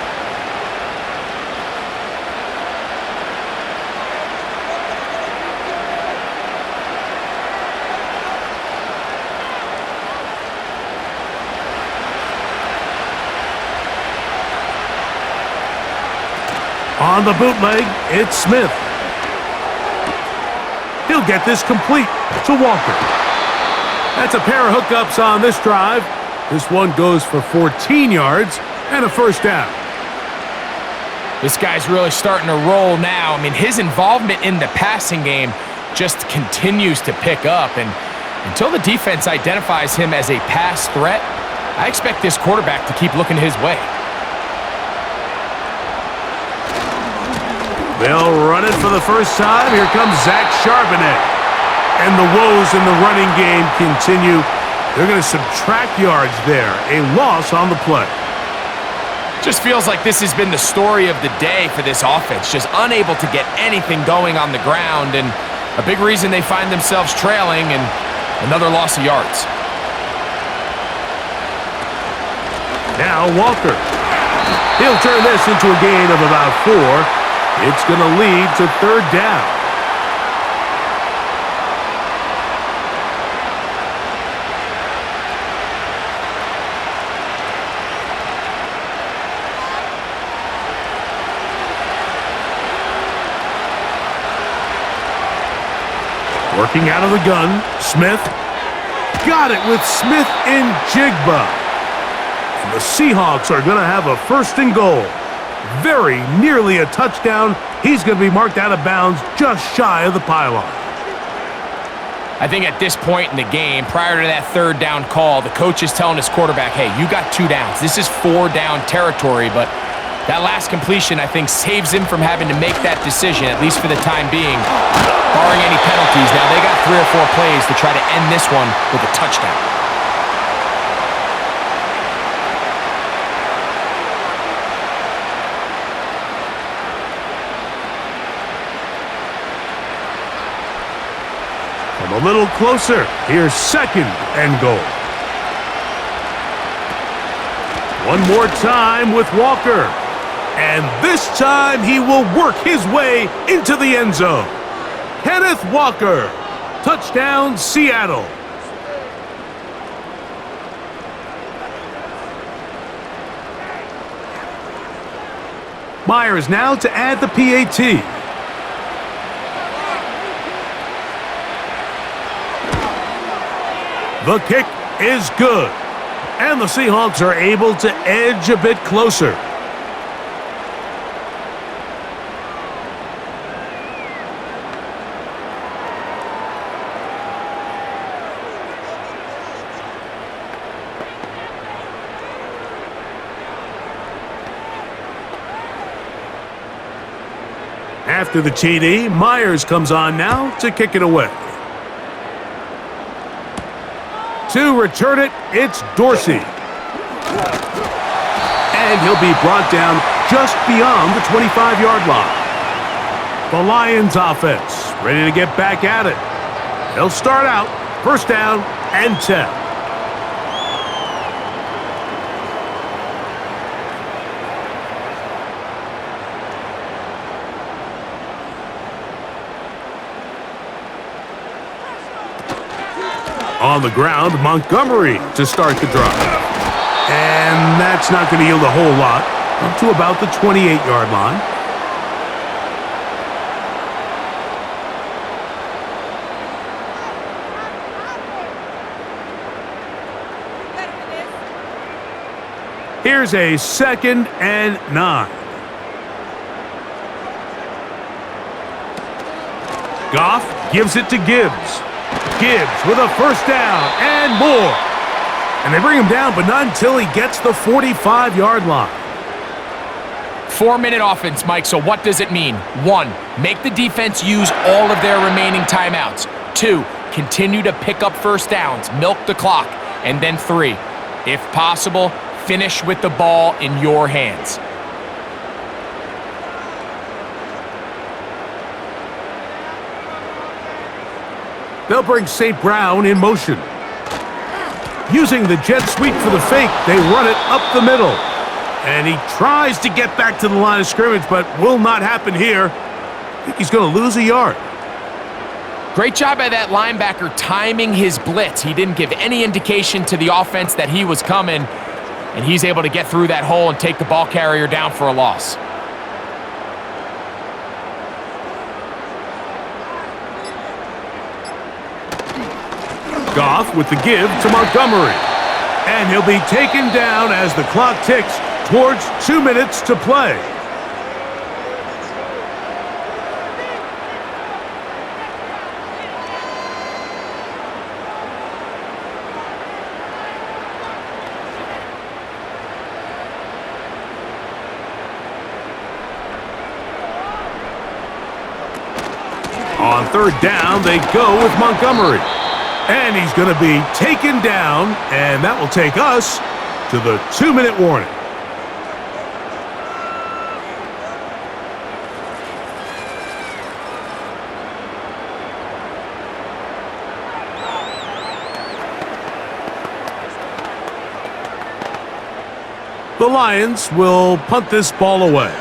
On the bootleg, it's Smith. He'll get this complete to Walker. That's a pair of hookups on this drive. This one goes for 14 yards and a first down. This guy's really starting to roll now. I mean, his involvement in the passing game just continues to pick up, and Until the defense identifies him as a pass threat, I expect this quarterback to keep looking his way. They'll run it for the first time. Here comes Zach Charbonnet. And the woes in the running game continue. They're going to subtract yards there. A loss on the play. Just feels like this has been the story of the day for this offense. Just unable to get anything going on the ground. And a big reason they find themselves trailing, and another loss of yards. Now Walker. He'll turn this into a gain of about 4. It's going to lead to third down. Working out of the gun, Smith. Got it with Smith and Jigba. And the Seahawks are going to have a first and goal. Very nearly a touchdown. He's going to be marked out of bounds just shy of the pylon. I think at this point in the game, prior to that third down call, the coach is telling his quarterback, hey, you got 2 downs. This is 4 down territory, but that last completion, I think, saves him from having to make that decision, at least for the time being, barring any penalties. Now, they got 3 or 4 plays to try to end this one with a touchdown. Come a little closer. Here's second and goal. One more time with Walker. And this time he will work his way into the end zone. Kenneth Walker. Touchdown, Seattle. Myers now to add the PAT. The kick is good. And the Seahawks are able to edge a bit closer. After the TD, Myers comes on now to kick it away. To return it, it's Dorsey. And he'll be brought down just beyond the 25-yard line. The Lions offense ready to get back at it. They'll start out first down and 10. On the ground, Montgomery to start the drive. And that's not going to yield a whole lot, up to about the 28-yard line. Here's a second and 9. Goff gives it to Gibbs. Gibbs with a first down and more. And they bring him down, but not until he gets the 45-yard line. 4-minute offense, Mike, so what does it mean? 1, make the defense use all of their remaining timeouts. 2, continue to pick up first downs, milk the clock. And then 3, if possible, finish with the ball in your hands. They'll bring St. Brown in motion. Using the jet sweep for the fake, they run it up the middle. And he tries to get back to the line of scrimmage, but will not happen here. I think he's going to lose a yard. Great job by that linebacker timing his blitz. He didn't give any indication to the offense that he was coming, and he's able to get through that hole and take the ball carrier down for a loss. Goff with the give to Montgomery. And he'll be taken down as the clock ticks towards 2 minutes to play. third down, they go with Montgomery. And he's going to be taken down, and that will take us to the 2-minute warning. The Lions will punt this ball away.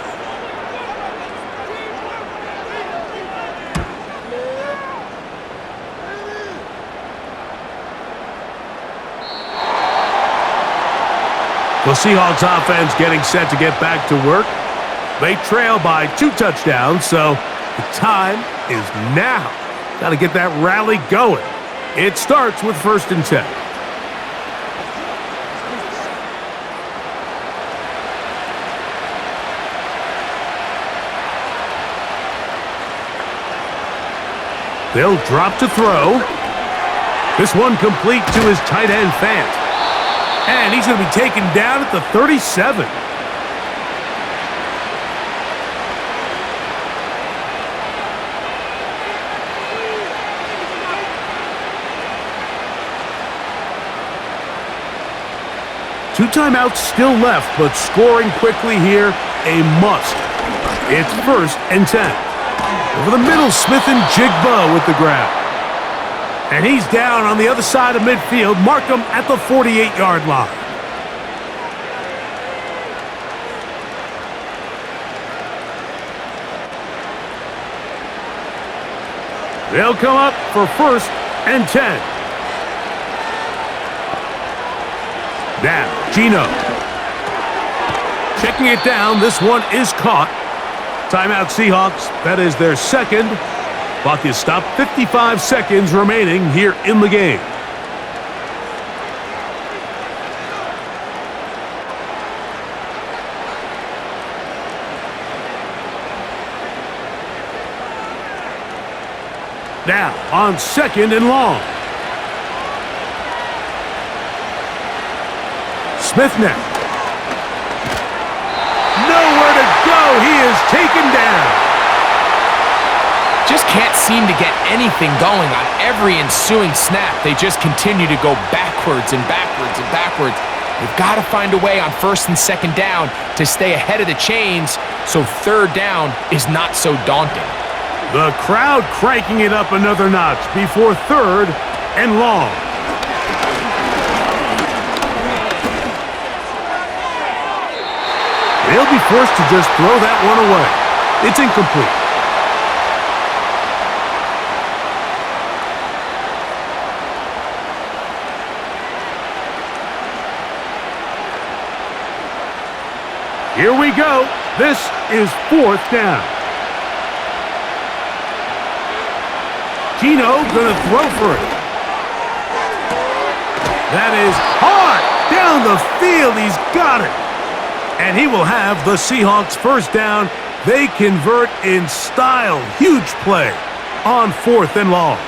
The Seahawks offense getting set to get back to work. They trail by 2 touchdowns, so the time is now. Got to get that rally going. It starts with 1st and 10. They'll drop to throw. This one complete to his tight end, Fant. And he's going to be taken down at the 37. Two timeouts still left, but scoring quickly here, a must. It's 1st and 10. Over the middle, Smith and Jigba with the grab. And he's down on the other side of midfield. Mark him at the 48-yard line. They'll come up for 1st and 10. Now, Gino. Checking it down. This one is caught. Timeout Seahawks. That is their 2nd. Clock is stopped. 55 seconds remaining here in the game. Now on 2nd and long. Smith now. Nowhere to go. He is taken down. Just can't seem to get anything going on every ensuing snap. They just continue to go backwards and backwards and backwards. They've got to find a way on 1st and 2nd down to stay ahead of the chains so 3rd down is not so daunting. The crowd cranking it up another notch before 3rd and long. They'll be forced to just throw that one away. It's incomplete. Here we go. This is 4th down. Gino gonna throw for it. That is hard down the field. He's got it. And he will have the Seahawks 1st down. They convert in style. Huge play on 4th and long.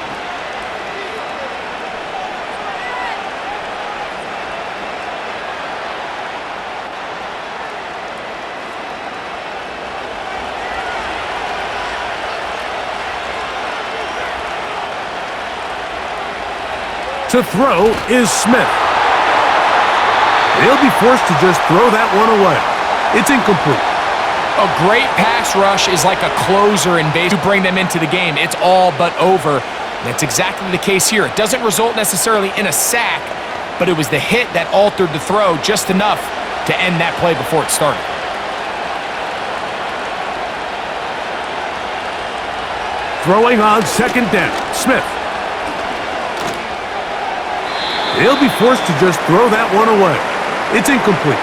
To throw is Smith. They'll be forced to just throw that one away. It's incomplete. A great pass rush is like a closer in base to bring them into the game. It's all but over. That's exactly the case here. It doesn't result necessarily in a sack, but it was the hit that altered the throw just enough to end that play before it started. Throwing on 2nd down, Smith. They'll be forced to just throw that one away. It's incomplete.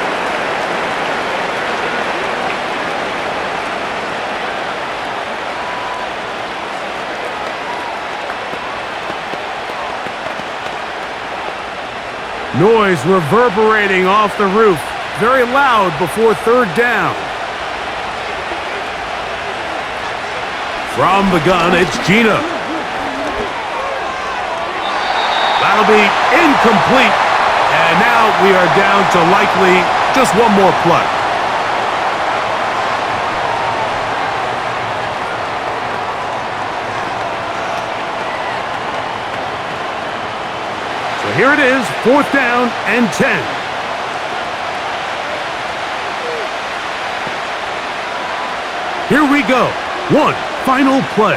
Noise reverberating off the roof. Very loud before 3rd down. From the gun, it's Gino. That'll be incomplete. And now we are down to likely just one more play. So here it is, 4th down and 10. Here we go. One final play.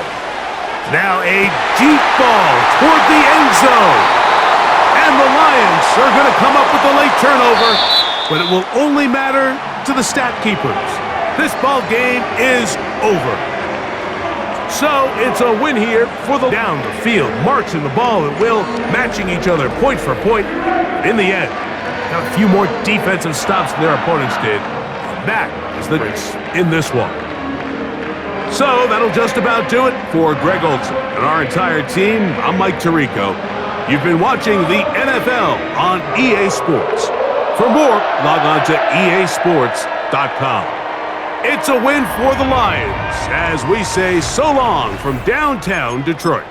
Now a deep ball toward the end zone. And the Lions are going to come up with a late turnover, but it will only matter to the stat keepers. This ball game is over. So it's a win here for the down the field, marching the ball at will, matching each other point for point. In the end, got a few more defensive stops than their opponents did. That is the difference in this one. So that'll just about do it for Greg Olson and our entire team. I'm Mike Tirico. You've been watching the NFL on EA Sports. For more, log on to easports.com. It's a win for the Lions as we say so long from downtown Detroit.